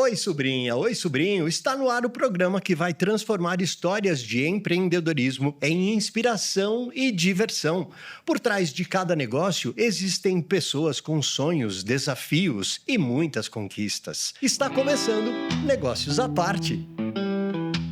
Oi, sobrinha, oi, sobrinho. Está no ar o programa que vai transformar histórias de empreendedorismo em inspiração e diversão. Por trás de cada negócio existem pessoas com sonhos, desafios e muitas conquistas. Está começando Negócios à Parte.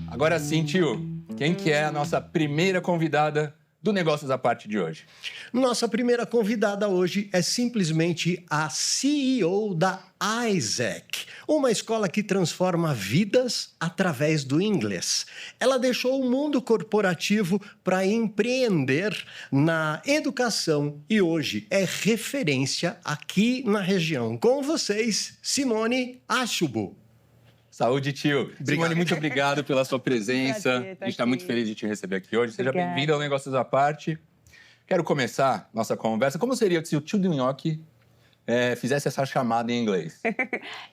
Agora sim, tio. Quem que é a nossa primeira convidada do Negócios à Parte de hoje? Nossa primeira convidada hoje é simplesmente a CEO da Isaac, uma escola que transforma vidas através do inglês. Ela deixou o mundo corporativo para empreender na educação e hoje é referência aqui na região. Com vocês, Simone Achubu. Saúde, tio. Obrigado. Simone, muito obrigado pela sua presença. A gente está muito feliz de te receber aqui hoje. Seja bem-vindo ao Negócios à Parte. Quero começar nossa conversa. Como seria se o tio do Nhoque fizesse essa chamada em inglês?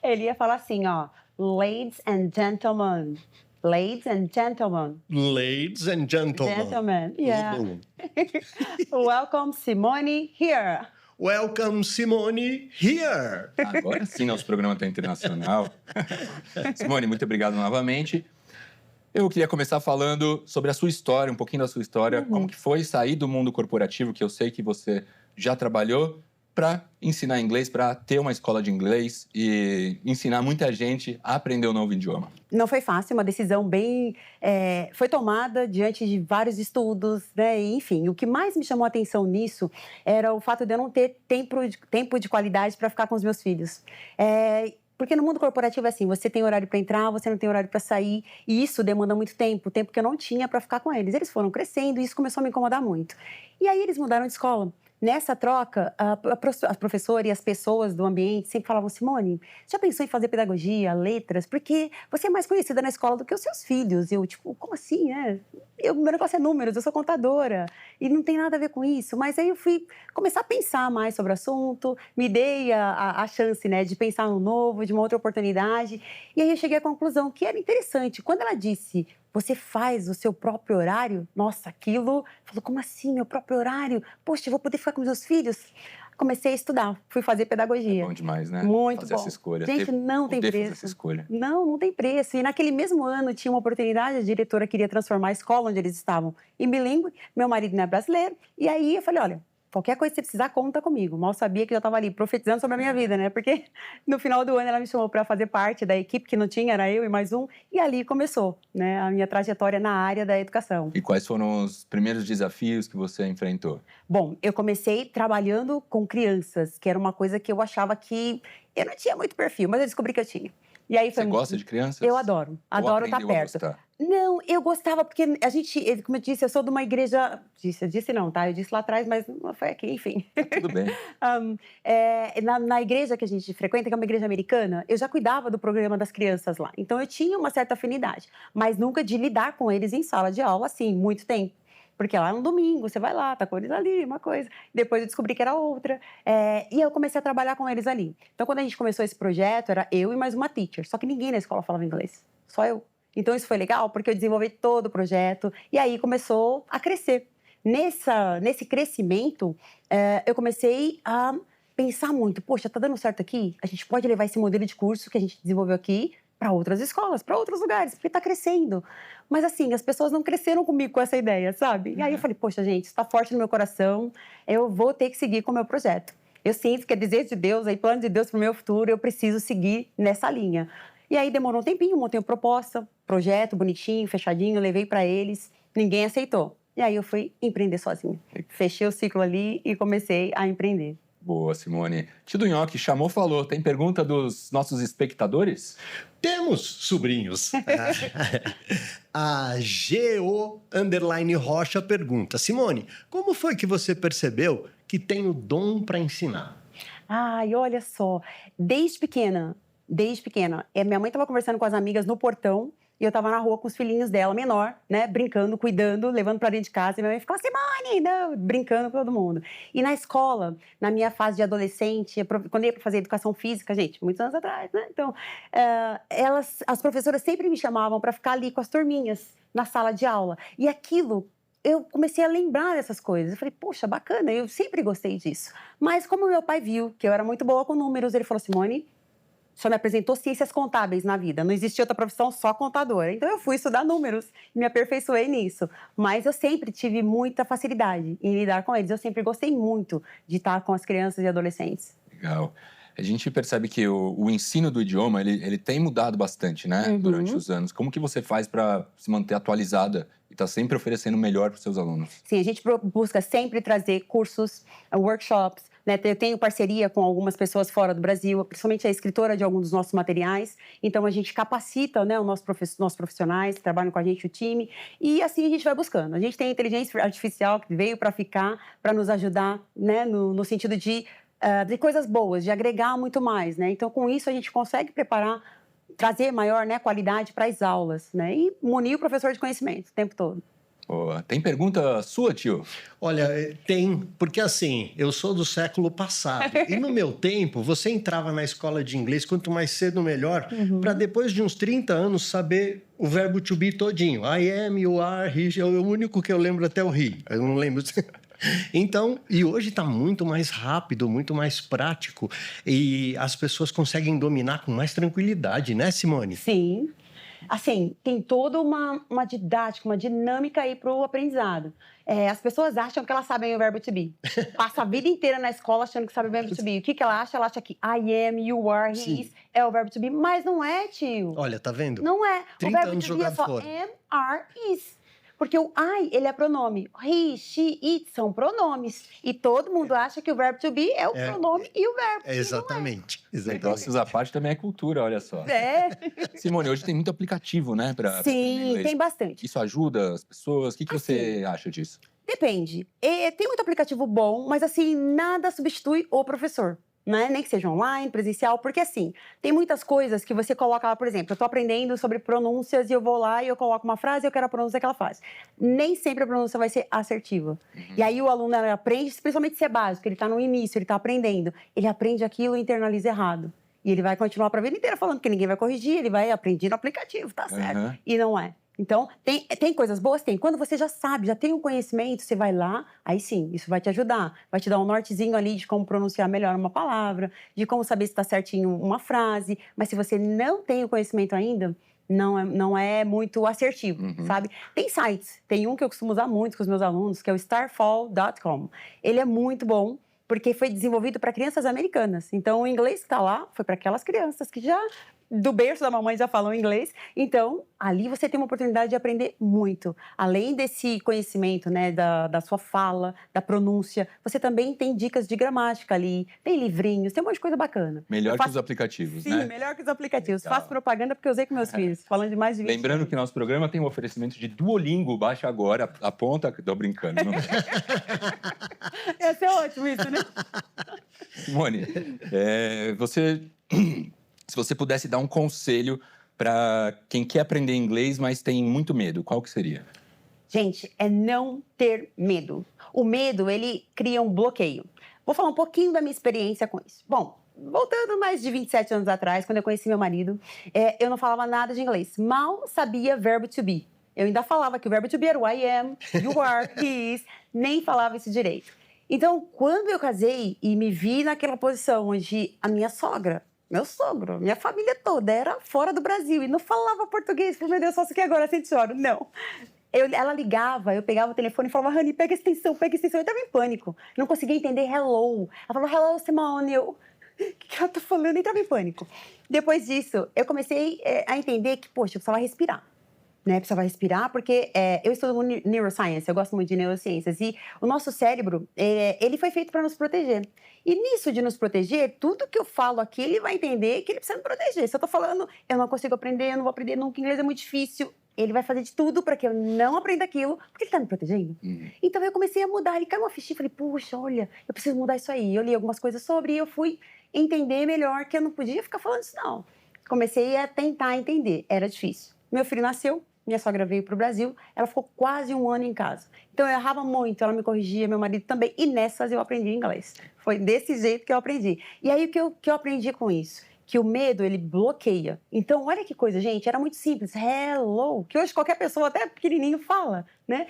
Ele ia falar assim, ó. Ladies and gentlemen. Ladies and gentlemen. Ladies and gentlemen. Gentlemen, yeah. Welcome, Simone, here. Welcome, Simone, here. Agora sim, nosso programa está internacional. Simone, muito obrigado novamente. Eu queria começar falando sobre a sua história, um pouquinho da sua história. Como que foi sair do mundo corporativo, que eu sei que você já trabalhou, para ensinar inglês, para ter uma escola de inglês e ensinar muita gente a aprender um novo idioma? Não foi fácil, uma decisão bem... foi tomada diante de vários estudos, né? E, enfim, o que mais me chamou a atenção nisso era o fato de eu não ter tempo de qualidade para ficar com os meus filhos. Porque no mundo corporativo é assim, você tem horário para entrar, você não tem horário para sair, e isso demanda muito tempo, tempo que eu não tinha para ficar com eles. Eles foram crescendo e isso começou a me incomodar muito. E aí eles mudaram de escola. Nessa troca, a professora e as pessoas do ambiente sempre falavam: Simone, já pensou em fazer pedagogia, letras? Porque você é mais conhecida na escola do que os seus filhos. Eu, tipo, como assim, né? Meu negócio é números, eu sou contadora e não tem nada a ver com isso. Mas aí eu fui começar a pensar mais sobre o assunto, me dei a chance, né, de pensar no novo, de uma outra oportunidade. E aí eu cheguei à conclusão que era interessante. Quando ela disse: você faz o seu próprio horário? Nossa, aquilo... Falou, como assim, meu próprio horário? Poxa, eu vou poder ficar com meus filhos? Comecei a estudar, fui fazer pedagogia. É bom demais, né? Muito fazer bom. Essa escolha. Gente, não tem preço. Fazer essa escolha. Não tem preço. E naquele mesmo ano tinha uma oportunidade, a diretora queria transformar a escola onde eles estavam em bilíngue. Meu marido não é brasileiro. E aí eu falei, olha... Qualquer coisa que você precisar, conta comigo. Mal sabia que já estava ali profetizando sobre a minha vida, né? Porque no final do ano ela me chamou para fazer parte da equipe que não tinha, era eu e mais um. E ali começou, né, a minha trajetória na área da educação. E quais foram os primeiros desafios que você enfrentou? Bom, eu comecei trabalhando com crianças, que era uma coisa que eu achava que eu não tinha muito perfil, mas eu descobri que eu tinha. E aí Você gosta de crianças? Eu adoro estar perto. Não, eu gostava porque a gente, como eu disse, eu sou de uma igreja... Eu disse não, tá? Eu disse lá atrás, mas não foi aqui, enfim. Tudo bem. Na igreja que a gente frequenta, que é uma igreja americana, eu já cuidava do programa das crianças lá. Então eu tinha uma certa afinidade, mas nunca de lidar com eles em sala de aula, assim, muito tempo. Porque lá é um domingo, você vai lá, tá com eles ali, uma coisa. Depois eu descobri que era outra. E eu comecei a trabalhar com eles ali. Então, quando a gente começou esse projeto, era eu e mais uma teacher. Só que ninguém na escola falava inglês. Só eu. Então, isso foi legal, porque eu desenvolvi todo o projeto. E aí, começou a crescer. Nesse crescimento, eu comecei a pensar muito. Poxa, tá dando certo aqui? A gente pode levar esse modelo de curso que a gente desenvolveu aqui para outras escolas, para outros lugares, porque está crescendo. Mas assim, as pessoas não cresceram comigo com essa ideia, sabe? E aí eu falei, poxa, gente, isso está forte no meu coração, eu vou ter que seguir com o meu projeto. Eu sinto que é desejo de Deus, aí plano de Deus para o meu futuro, eu preciso seguir nessa linha. E aí demorou um tempinho, montei uma proposta, projeto bonitinho, fechadinho, levei para eles, ninguém aceitou. E aí eu fui empreender sozinha. Fechei o ciclo ali e comecei a empreender. Boa, Simone. Tio do Nhoque, chamou, falou. Tem pergunta dos nossos espectadores? Temos, sobrinhos. A GO_Rocha pergunta: Simone, como foi que você percebeu que tem o dom para ensinar? Ai, olha só. Desde pequena, minha mãe estava conversando com as amigas no portão e eu estava na rua com os filhinhos dela, menor, né, brincando, cuidando, levando para dentro de casa. E minha mãe ficou, Simone, não, brincando com todo mundo. E na escola, na minha fase de adolescente, quando eu ia para fazer educação física, gente, muitos anos atrás, né? Então, as professoras sempre me chamavam para ficar ali com as turminhas na sala de aula. E aquilo, eu comecei a lembrar dessas coisas. Eu falei, poxa, bacana, eu sempre gostei disso. Mas como meu pai viu que eu era muito boa com números, ele falou, Simone, só me apresentou ciências contábeis na vida. Não existia outra profissão, só contadora. Então, eu fui estudar números e me aperfeiçoei nisso. Mas eu sempre tive muita facilidade em lidar com eles. Eu sempre gostei muito de estar com as crianças e adolescentes. Legal. A gente percebe que o ensino do idioma, ele tem mudado bastante, né? Durante os anos. Como que você faz para se manter atualizada e estar sempre oferecendo o melhor para os seus alunos? Sim, a gente busca sempre trazer cursos, workshops, né? Eu tenho parceria com algumas pessoas fora do Brasil, principalmente a escritora de alguns dos nossos materiais. Então, a gente capacita, né, os nossos profissionais que trabalham com a gente, o time. E assim a gente vai buscando. A gente tem a inteligência artificial que veio para ficar, para nos ajudar, né, no sentido de coisas boas, de agregar muito mais, né? Então, com isso, a gente consegue preparar, trazer maior, né, qualidade para as aulas, né? E munir o professor de conhecimento o tempo todo. Boa. Tem pergunta sua, tio? Olha, tem, porque assim, eu sou do século passado. E no meu tempo, você entrava na escola de inglês, quanto mais cedo, melhor, para depois de uns 30 anos saber o verbo to be todinho. I am, you are, he, é o único que eu lembro até o he. Eu não lembro. Então, e hoje está muito mais rápido, muito mais prático. E as pessoas conseguem dominar com mais tranquilidade, né, Simone? Sim. Assim, tem toda uma didática, uma dinâmica aí para o aprendizado. As pessoas acham que elas sabem o verbo to be. Passa a vida inteira na escola achando que sabe o verbo to be. O que ela acha? Ela acha que I am, you are, he is é o verbo to be. Mas não é, tio. Olha, tá vendo? Não é. 30 o verbo anos to be é jogado só fora. am, are, is. Porque o I, ele é pronome. He, she, it são pronomes. E todo mundo acha que o verbo to be é o pronome e o verbo. Exatamente. Negócios à parte também é cultura, olha só. Simone, hoje tem muito aplicativo, né? Sim, tem bastante. Isso ajuda as pessoas? O que você acha disso? Depende. Tem muito aplicativo bom, mas assim, nada substitui o professor. Né? Nem que seja online, presencial, porque assim, tem muitas coisas que você coloca lá, por exemplo, eu estou aprendendo sobre pronúncias e eu vou lá e eu coloco uma frase e eu quero a pronúncia que ela faz. Nem sempre a pronúncia vai ser assertiva. E aí o aluno aprende, principalmente se é básico, ele está no início, ele está aprendendo, ele aprende aquilo e internaliza errado. E ele vai continuar para a vida inteira falando que ninguém vai corrigir, ele vai aprender no aplicativo, tá certo. E não é. Então, tem coisas boas? Tem. Quando você já sabe, já tem um conhecimento, você vai lá, aí sim, isso vai te ajudar. Vai te dar um nortezinho ali de como pronunciar melhor uma palavra, de como saber se está certinho uma frase. Mas se você não tem o conhecimento ainda, não é muito assertivo, sabe? Tem sites. Tem um que eu costumo usar muito com os meus alunos, que é o starfall.com. Ele é muito bom, porque foi desenvolvido para crianças americanas. Então, o inglês que está lá foi para aquelas crianças que já, do berço da mamãe, já falam inglês. Então, ali você tem uma oportunidade de aprender muito. Além desse conhecimento, né, da sua fala, da pronúncia, você também tem dicas de gramática ali, tem livrinhos, tem um monte de coisa bacana. Melhor que os aplicativos, né? Sim, melhor que os aplicativos. Legal. Faço propaganda porque eu usei com meus filhos, falando de mais de 20 Lembrando anos. que nosso programa tem um oferecimento de Duolingo. Baixa agora, aponta... Tô brincando. Não... Ia ser ótimo isso, né? Simone, se você pudesse dar um conselho para quem quer aprender inglês, mas tem muito medo, qual que seria? Gente, é não ter medo. O medo, ele cria um bloqueio. Vou falar um pouquinho da minha experiência com isso. Bom, voltando mais de 27 anos atrás, quando eu conheci meu marido, eu não falava nada de inglês. Mal sabia verbo to be. Eu ainda falava que o verbo to be era o I am, you are, he is. Nem falava isso direito. Então, quando eu casei e me vi naquela posição onde a minha sogra, meu sogro, minha família toda era fora do Brasil e não falava português. Falei, meu Deus, faço o que agora? Sente choro. Não. Ela ligava, eu pegava o telefone e falava, Honey, pega a extensão, pega a extensão. Eu estava em pânico. Não conseguia entender hello. Ela falou, hello, Simone. Eu, o que ela tá falando? Eu estava em pânico. Depois disso, eu comecei a entender que, poxa, eu precisava respirar. Né, precisava respirar, porque eu estudo neuroscience, eu gosto muito de neurociências, e o nosso cérebro, ele foi feito para nos proteger. E nisso de nos proteger, tudo que eu falo aqui, ele vai entender que ele precisa me proteger. Se eu tô falando, eu não consigo aprender, eu não vou aprender nunca, inglês é muito difícil, ele vai fazer de tudo para que eu não aprenda aquilo, porque ele tá me protegendo. Então eu comecei a mudar, ele caiu uma fichinha, falei, puxa, olha, eu preciso mudar isso aí. Eu li algumas coisas sobre e eu fui entender melhor que eu não podia ficar falando isso, não. Comecei a tentar entender, era difícil. Meu filho nasceu, minha sogra veio para o Brasil, ela ficou quase 1 ano em casa. Então, eu errava muito, ela me corrigia, meu marido também. E nessas eu aprendi inglês. Foi desse jeito que eu aprendi. E aí, o que eu aprendi com isso? Que o medo, ele bloqueia. Então, olha que coisa, gente, era muito simples. Hello, que hoje qualquer pessoa, até pequenininho, fala, né?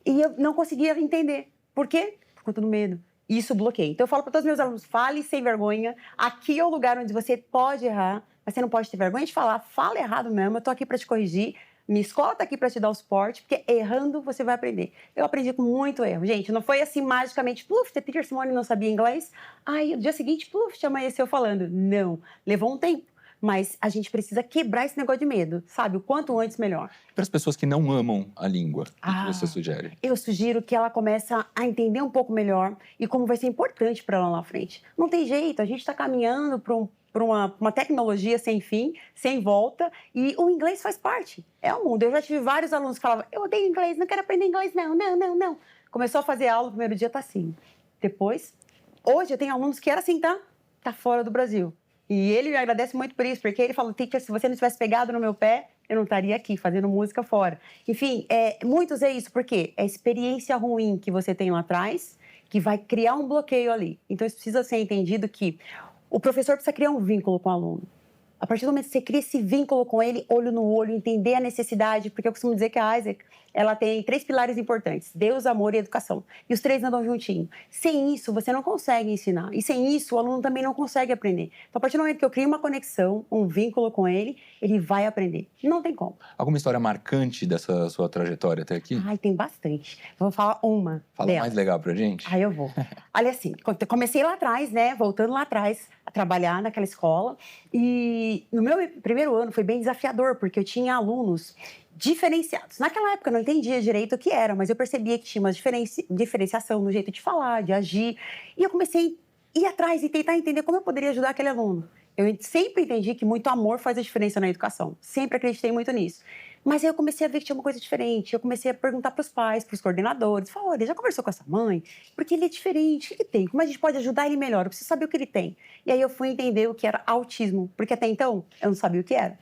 E eu não conseguia entender. Por quê? Por conta do medo. Isso bloqueia. Então, eu falo para todos os meus alunos, fale sem vergonha. Aqui é o lugar onde você pode errar, mas você não pode ter vergonha de falar. Fala errado mesmo, eu tô aqui para te corrigir. Minha escola tá aqui para te dar o suporte, porque errando você vai aprender. Eu aprendi com muito erro. Gente, não foi assim magicamente, pluf, a teacher Simone não sabia inglês. Aí, no dia seguinte, pluf, amanheceu falando. Não, levou um tempo. Mas a gente precisa quebrar esse negócio de medo, sabe? O quanto antes, melhor. Para as pessoas que não amam a língua, o que você sugere? Eu sugiro que ela comece a entender um pouco melhor e como vai ser importante para ela lá na frente. Não tem jeito, a gente está caminhando para uma tecnologia sem fim, sem volta, e o inglês faz parte. É o mundo. Eu já tive vários alunos que falavam, eu odeio inglês, não quero aprender inglês, não. Começou a fazer aula, no primeiro dia tá assim. Depois, hoje eu tenho alunos que era assim, tá fora do Brasil. E ele me agradece muito por isso, porque ele falou, teacher, se você não tivesse pegado no meu pé, eu não estaria aqui fazendo música fora. Enfim, muitos é isso, porque é a experiência ruim que você tem lá atrás que vai criar um bloqueio ali. Então, isso precisa ser entendido que o professor precisa criar um vínculo com o aluno. A partir do momento que você cria esse vínculo com ele, olho no olho, entender a necessidade, porque eu costumo dizer que a Isaac, ela tem 3 pilares importantes: Deus, amor e educação. E os 3 andam juntinho. Sem isso, você não consegue ensinar. E sem isso, o aluno também não consegue aprender. Então, a partir do momento que eu crio uma conexão, um vínculo com ele, ele vai aprender. Não tem como. Alguma história marcante dessa sua trajetória até aqui? Ai, tem bastante. Vou falar uma Fala delas. mais legal pra gente. Aí eu vou. Olha assim, comecei lá atrás, né? Voltando lá atrás, a trabalhar naquela escola. E no meu primeiro ano foi bem desafiador, porque eu tinha alunos diferenciados. Naquela época eu não entendia direito o que era, mas eu percebia que tinha uma diferenciação no jeito de falar, de agir. E eu comecei a ir atrás e tentar entender como eu poderia ajudar aquele aluno. Eu sempre entendi que muito amor faz a diferença na educação. Sempre acreditei muito nisso. Mas aí eu comecei a ver que tinha uma coisa diferente. Eu comecei a perguntar para os pais, para os coordenadores. Falei, olha, já conversou com essa mãe? Porque ele é diferente. O que tem? Como a gente pode ajudar ele melhor? Eu preciso saber o que ele tem. E aí eu fui entender o que era autismo. Porque até então, eu não sabia o que era.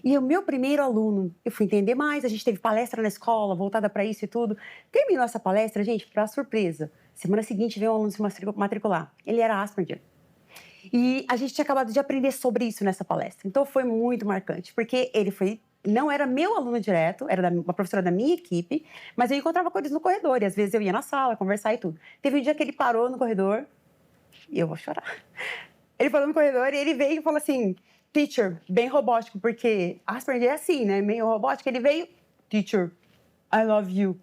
E o meu primeiro aluno, eu fui entender mais. A gente teve palestra na escola, voltada para isso e tudo. Terminou essa palestra, gente, para surpresa. Semana seguinte veio um aluno se matricular. Ele era Asperger. E a gente tinha acabado de aprender sobre isso nessa palestra. Então foi muito marcante, porque ele não era meu aluno direto, era uma professora da minha equipe, mas eu encontrava com eles no corredor, e às vezes eu ia na sala conversar e tudo. Teve um dia que ele parou no corredor, e eu vou chorar. Ele parou no corredor e ele veio e falou assim, teacher, bem robótico, porque Asperger é assim, né, meio robótico. Ele veio, teacher, I love you.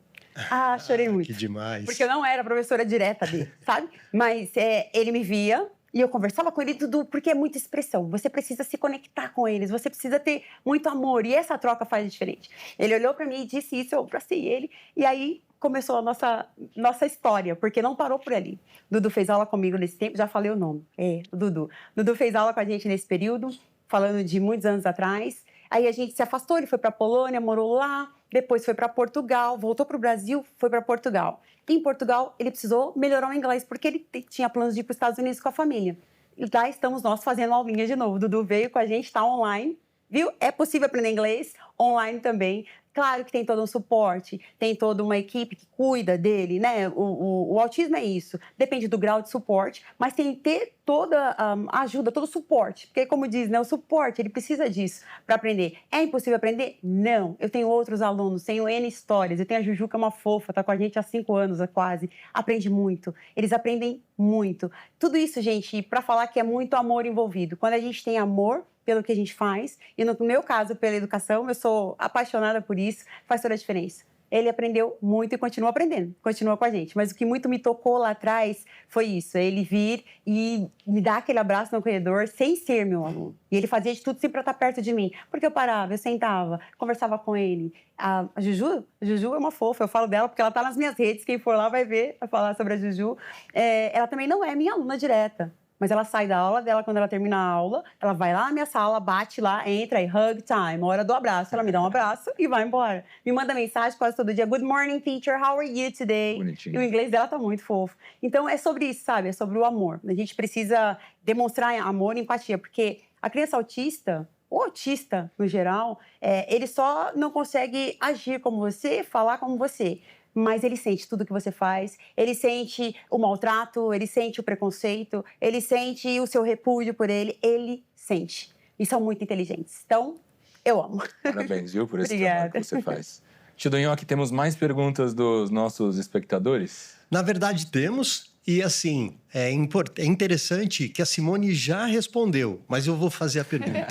Ah, chorei muito. Que demais. Porque eu não era professora direta dele, sabe? Mas ele me via e eu conversava com ele, Dudu, porque é muita expressão. Você precisa se conectar com eles, você precisa ter muito amor. E essa troca faz diferente. Ele olhou para mim e disse isso, eu abracei ele. E aí começou a nossa história, porque não parou por ali. Dudu fez aula comigo nesse tempo, já falei o nome. O Dudu. Dudu fez aula com a gente nesse período, falando de muitos anos atrás. Aí a gente se afastou, ele foi para a Polônia, morou lá, depois foi para Portugal, voltou para o Brasil, foi para Portugal. Em Portugal, ele precisou melhorar o inglês, porque ele tinha planos de ir para os Estados Unidos com a família. E lá estamos nós fazendo aulinha de novo. O Dudu veio com a gente, está online, viu? É possível aprender inglês online também. Claro que tem todo um suporte, tem toda uma equipe que cuida dele, né? O autismo é isso, depende do grau de suporte, mas tem que ter toda a ajuda, todo o suporte. Porque, como diz, né? O suporte, ele precisa disso para aprender. É impossível aprender? Não. Eu tenho outros alunos, tenho N histórias. Eu tenho a Juju, que é uma fofa, está com a gente há 5 anos quase. Aprende muito. Eles aprendem muito. Tudo isso, gente, para falar que é muito amor envolvido. Quando a gente tem amor pelo que a gente faz, e no meu caso, pela educação, eu sou apaixonada por isso, faz toda a diferença. Ele aprendeu muito e continua aprendendo, continua com a gente. Mas o que muito me tocou lá atrás foi isso, ele vir e me dar aquele abraço no corredor sem ser meu aluno. E ele fazia de tudo sempre para estar perto de mim, porque eu parava, eu sentava, conversava com ele. A Juju é uma fofa, eu falo dela porque ela está nas minhas redes, quem for lá vai ver, vai falar sobre a Juju. Ela também não é minha aluna direta. Mas ela sai da aula dela, quando ela termina a aula, ela vai lá na minha sala, bate lá, entra e hug time, hora do abraço. Ela me dá um abraço e vai embora. Me manda mensagem quase todo dia. Good morning, teacher. How are you today? Bonitinho. E o inglês dela tá muito fofo. Então, é sobre isso, sabe? É sobre o amor. A gente precisa demonstrar amor e empatia, porque a criança autista, o autista, no geral, ele só não consegue agir como você, falar como você. Mas ele sente tudo que você faz, ele sente o maltrato, ele sente o preconceito, ele sente o seu repúdio por ele sente. E são muito inteligentes. Então, eu amo. Parabéns, viu, por esse Obrigada. trabalho que você faz. Tio Donhoque, temos mais perguntas dos nossos espectadores? Na verdade, temos. E assim, é interessante que a Simone já respondeu, mas eu vou fazer a pergunta.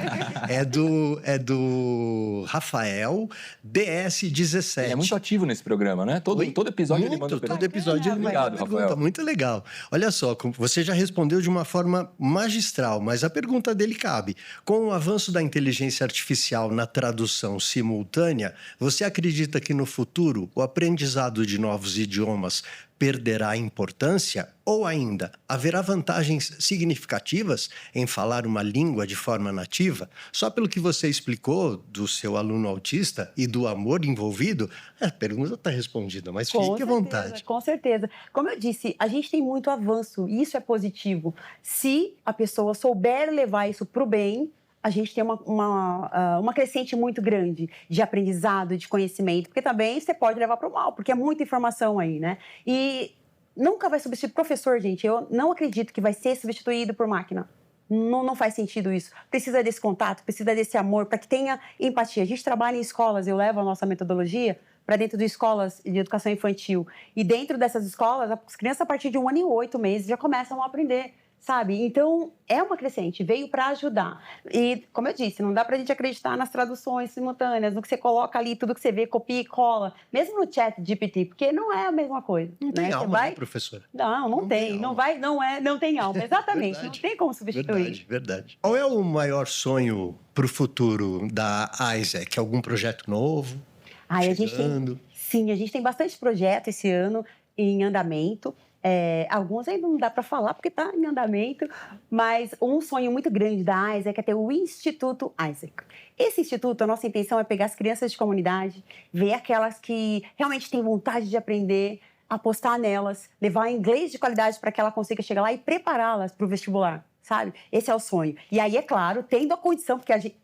É do Rafael, DS17. Ele é muito ativo nesse programa, né? Todo episódio ele manda Todo episódio ele manda Obrigado, uma pergunta. Rafael. Muito legal. Olha só, você já respondeu de uma forma magistral, mas a pergunta dele cabe. Com o avanço da inteligência artificial na tradução simultânea, você acredita que no futuro o aprendizado de novos idiomas perderá importância? Ou ainda, haverá vantagens significativas em falar uma língua de forma nativa? Só pelo que você explicou do seu aluno autista e do amor envolvido, a pergunta está respondida, mas fique à vontade. Com certeza. Como eu disse, a gente tem muito avanço e isso é positivo. Se a pessoa souber levar isso para o bem, a gente tem uma crescente muito grande de aprendizado, de conhecimento, porque também você pode levar para o mal, porque é muita informação aí, né? E nunca vai substituir professor, gente. Eu não acredito que vai ser substituído por máquina. Não faz sentido isso. Precisa desse contato, precisa desse amor, para que tenha empatia. A gente trabalha em escolas, eu levo a nossa metodologia para dentro de escolas de educação infantil. E dentro dessas escolas, as crianças, a partir de 1 ano e 8 meses, já começam a aprender. Sabe? Então, é uma crescente, veio para ajudar. E, como eu disse, não dá para a gente acreditar nas traduções simultâneas, no que você coloca ali, tudo que você vê, copia e cola, mesmo no chat GPT, porque não é a mesma coisa. Não tem alma, né, professora? Não tem. Não tem alma, exatamente. Não tem como substituir. Verdade. Qual é o maior sonho para o futuro da Isaac? Algum projeto novo? A gente tem bastante projeto esse ano em andamento. Alguns ainda não dá para falar porque está em andamento, mas um sonho muito grande da Isaac é ter o Instituto Isaac. Esse instituto, a nossa intenção é pegar as crianças de comunidade, ver aquelas que realmente têm vontade de aprender, apostar nelas, levar inglês de qualidade para que ela consiga chegar lá e prepará-las para o vestibular, sabe? Esse é o sonho. E aí, é claro, tendo a condição, porque a gente...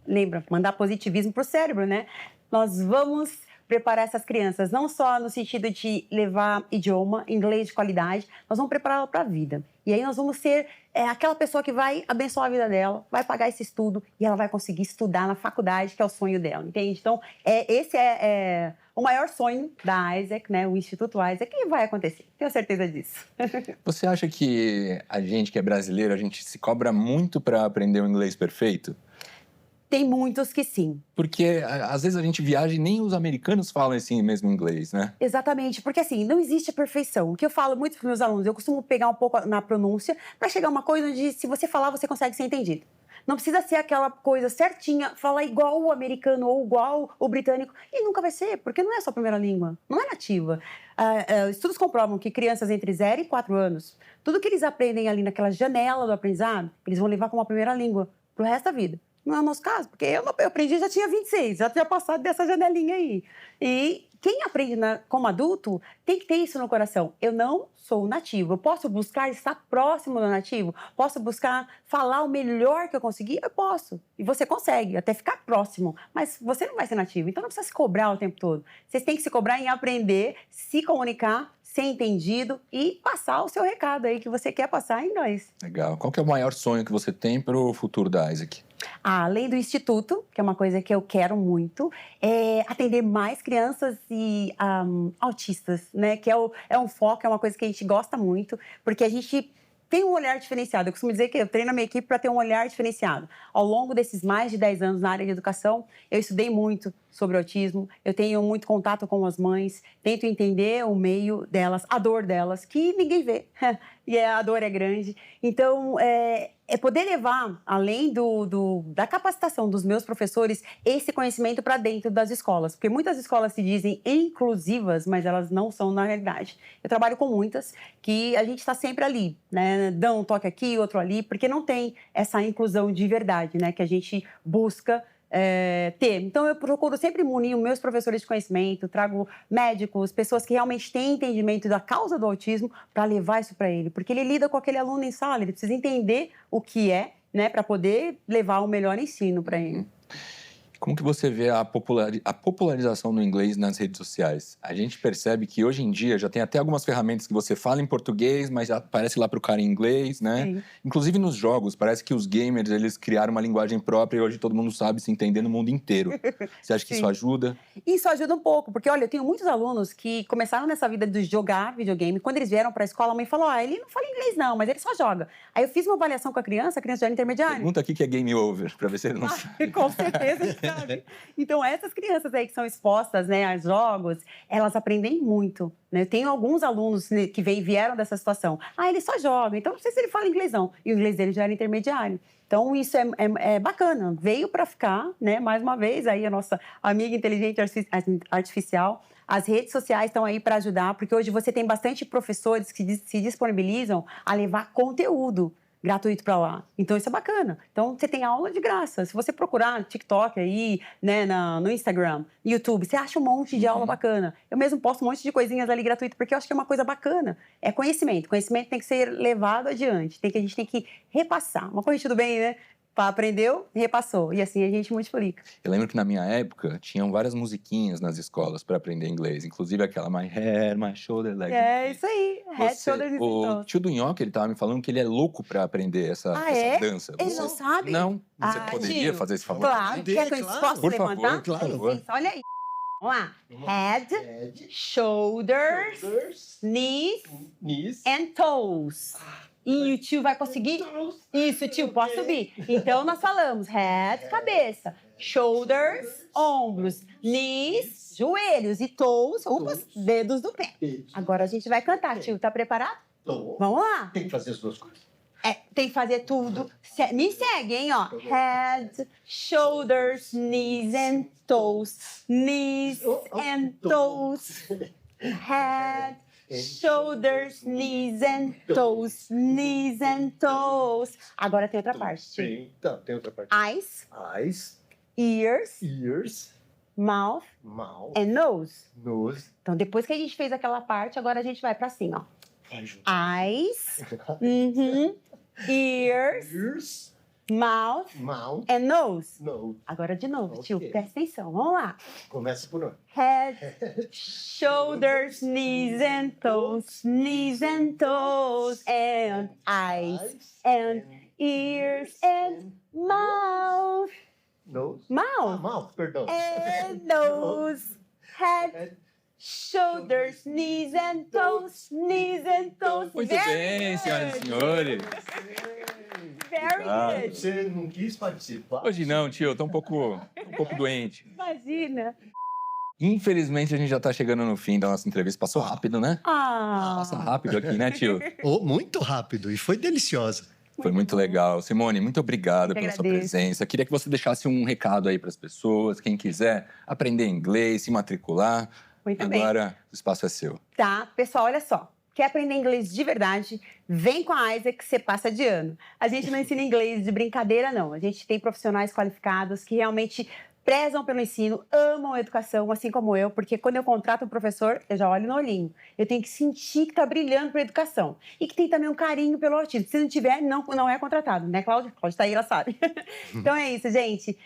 Lembra, mandar positivismo para o cérebro, né? Nós vamos preparar essas crianças, não só no sentido de levar idioma, inglês de qualidade, nós vamos prepará-la para a vida. E aí nós vamos ser aquela pessoa que vai abençoar a vida dela, vai pagar esse estudo e ela vai conseguir estudar na faculdade, que é o sonho dela, entende? Então, esse é o maior sonho da Isaac, né? O Instituto Isaac, e vai acontecer, tenho certeza disso. Você acha que a gente que é brasileiro, a gente se cobra muito para aprender o inglês perfeito? Tem muitos que sim. Porque às vezes a gente viaja e nem os americanos falam esse mesmo inglês, né? Exatamente, porque assim, não existe a perfeição. O que eu falo muito para os meus alunos, eu costumo pegar um pouco na pronúncia para chegar a uma coisa onde se você falar, você consegue ser entendido. Não precisa ser aquela coisa certinha, falar igual o americano ou igual o britânico. E nunca vai ser, porque não é a sua primeira língua, não é nativa. Estudos comprovam que crianças entre 0 e 4 anos, tudo que eles aprendem ali naquela janela do aprendizado, eles vão levar como a primeira língua pro resto da vida. Não é o nosso caso, porque eu aprendi, já tinha 26, já tinha passado dessa janelinha aí. E quem aprende como adulto tem que ter isso no coração. Eu não sou nativo, eu posso buscar estar próximo do nativo, posso buscar falar o melhor que eu conseguir, eu posso. E você consegue, até ficar próximo, mas você não vai ser nativo, então não precisa se cobrar o tempo todo. Vocês têm que se cobrar em aprender, se comunicar, ser entendido e passar o seu recado aí que você quer passar em inglês. Legal. Qual que é o maior sonho que você tem para o futuro da Isaac? Além do Instituto, que é uma coisa que eu quero muito, é atender mais crianças e autistas, né? Que é um foco, é uma coisa que a gente gosta muito, porque a gente tem um olhar diferenciado. Eu costumo dizer que eu treino a minha equipe para ter um olhar diferenciado. Ao longo desses mais de 10 anos na área de educação, eu estudei muito sobre autismo, eu tenho muito contato com as mães, tento entender o meio delas, a dor delas, que ninguém vê, e a dor é grande. Então, poder levar, além da capacitação dos meus professores, esse conhecimento para dentro das escolas. Porque muitas escolas se dizem inclusivas, mas elas não são na realidade. Eu trabalho com muitas que a gente está sempre ali, né? Dá um toque aqui, outro ali, porque não tem essa inclusão de verdade, né? Que a gente busca ter. Então, eu procuro sempre munir os meus professores de conhecimento, trago médicos, pessoas que realmente têm entendimento da causa do autismo para levar isso para ele. Porque ele lida com aquele aluno em sala, ele precisa entender o que é, né, para poder levar o melhor ensino para ele. Como que você vê a popularização do inglês nas redes sociais? A gente percebe que hoje em dia já tem até algumas ferramentas que você fala em português, mas já aparece lá para o cara em inglês, né? Sim. Inclusive nos jogos, parece que os gamers, eles criaram uma linguagem própria e hoje todo mundo sabe se entender no mundo inteiro. Você acha que isso Sim. ajuda? Isso ajuda um pouco, porque olha, eu tenho muitos alunos que começaram nessa vida de jogar videogame. Quando eles vieram para a escola, a mãe falou: ele não fala inglês não, mas ele só joga. Aí eu fiz uma avaliação com a criança já era intermediária. Pergunta aqui que é game over, para ver se ele não sabe. Com certeza, ele sabe. Então, essas crianças aí que são expostas, né, a jogos, elas aprendem muito, né? Eu tenho alguns alunos, né, que vieram dessa situação. Ele só joga, então não sei se ele fala inglês não. E o inglês dele já era intermediário. Então, isso é bacana. Veio para ficar, né? Mais uma vez, aí a nossa amiga inteligente artificial. As redes sociais estão aí para ajudar, porque hoje você tem bastante professores que se disponibilizam a levar conteúdo gratuito para lá. Então, isso é bacana. Então, você tem aula de graça. Se você procurar no TikTok aí, né, no Instagram, YouTube, você acha um monte de aula bacana. Eu mesmo posto um monte de coisinhas ali gratuito, porque eu acho que é uma coisa bacana. É conhecimento. Conhecimento tem que ser levado adiante. A gente tem que repassar. Uma corrente do bem, né? Aprendeu, repassou. E assim a gente multiplica. Eu lembro que na minha época tinham várias musiquinhas nas escolas para aprender inglês, inclusive aquela My Hair, My Shoulder, Like. É isso aí. Head, shoulders and O toes. tio do Nhoque, ele tava me falando que ele é louco para aprender essa dança. Ele não sabe? Não. Você poderia tio, fazer esse favor? Claro. Quer que eu possa Por levantar? favor, por favor. Licença, olha aí. Vamos lá. Head, shoulders, knees and toes. E o tio vai conseguir? Isso, tio, pode subir. Então, nós falamos head, cabeça, shoulders, ombros, knees, joelhos e toes, dedos do pé. Agora a gente vai cantar, tio. Tá preparado? Tô. Vamos lá. Tem que fazer as duas coisas. Tem que fazer tudo. Me segue, hein, ó. Head, shoulders, knees and toes. Knees and toes. Head, shoulders, knees and toes. Knees and toes. Agora tem outra parte, tio. Então, tem outra parte. Eyes, Eyes, ears, mouth mouth, and nose. nose. Então, depois que a gente fez aquela parte, agora a gente vai pra cima, ó. Vai junto. Eyes, ears, Ears, mouth mouth, and nose. nose. Agora de novo, tio, Ok. presta atenção. Vamos lá. Começa por onde? Head, shoulders, knees and toes, and eyes, and ears, and mouth, Nose. mouth, Mouth, perdão. and nose. Head, shoulders, knees and toes, Muito Very bem, good. senhoras e senhores. Very Obrigado. good. Você não quis participar? Hoje não, tio, eu tô um pouco doente. Imagina. Infelizmente, a gente já tá chegando no fim da nossa entrevista. Passou rápido, né? Passa rápido aqui, né, tio? Oh, muito rápido e foi deliciosa. Foi muito legal. Simone, muito obrigado Eu pela sua agradeço. presença. Queria que você deixasse um recado aí para as pessoas, quem quiser aprender inglês, se matricular. Muito bem. Agora, o espaço é seu. Tá, pessoal, olha só. Quer aprender inglês de verdade? Vem com a Isaac que você passa de ano. A gente não ensina inglês de brincadeira, não. A gente tem profissionais qualificados que realmente prezam pelo ensino, amam a educação, assim como eu, porque quando eu contrato um professor, eu já olho no olhinho. Eu tenho que sentir que está brilhando para a educação. E que tem também um carinho pelo autismo. Se não tiver, não é contratado, né, Cláudia? Cláudia está aí, ela sabe. Então é isso, gente.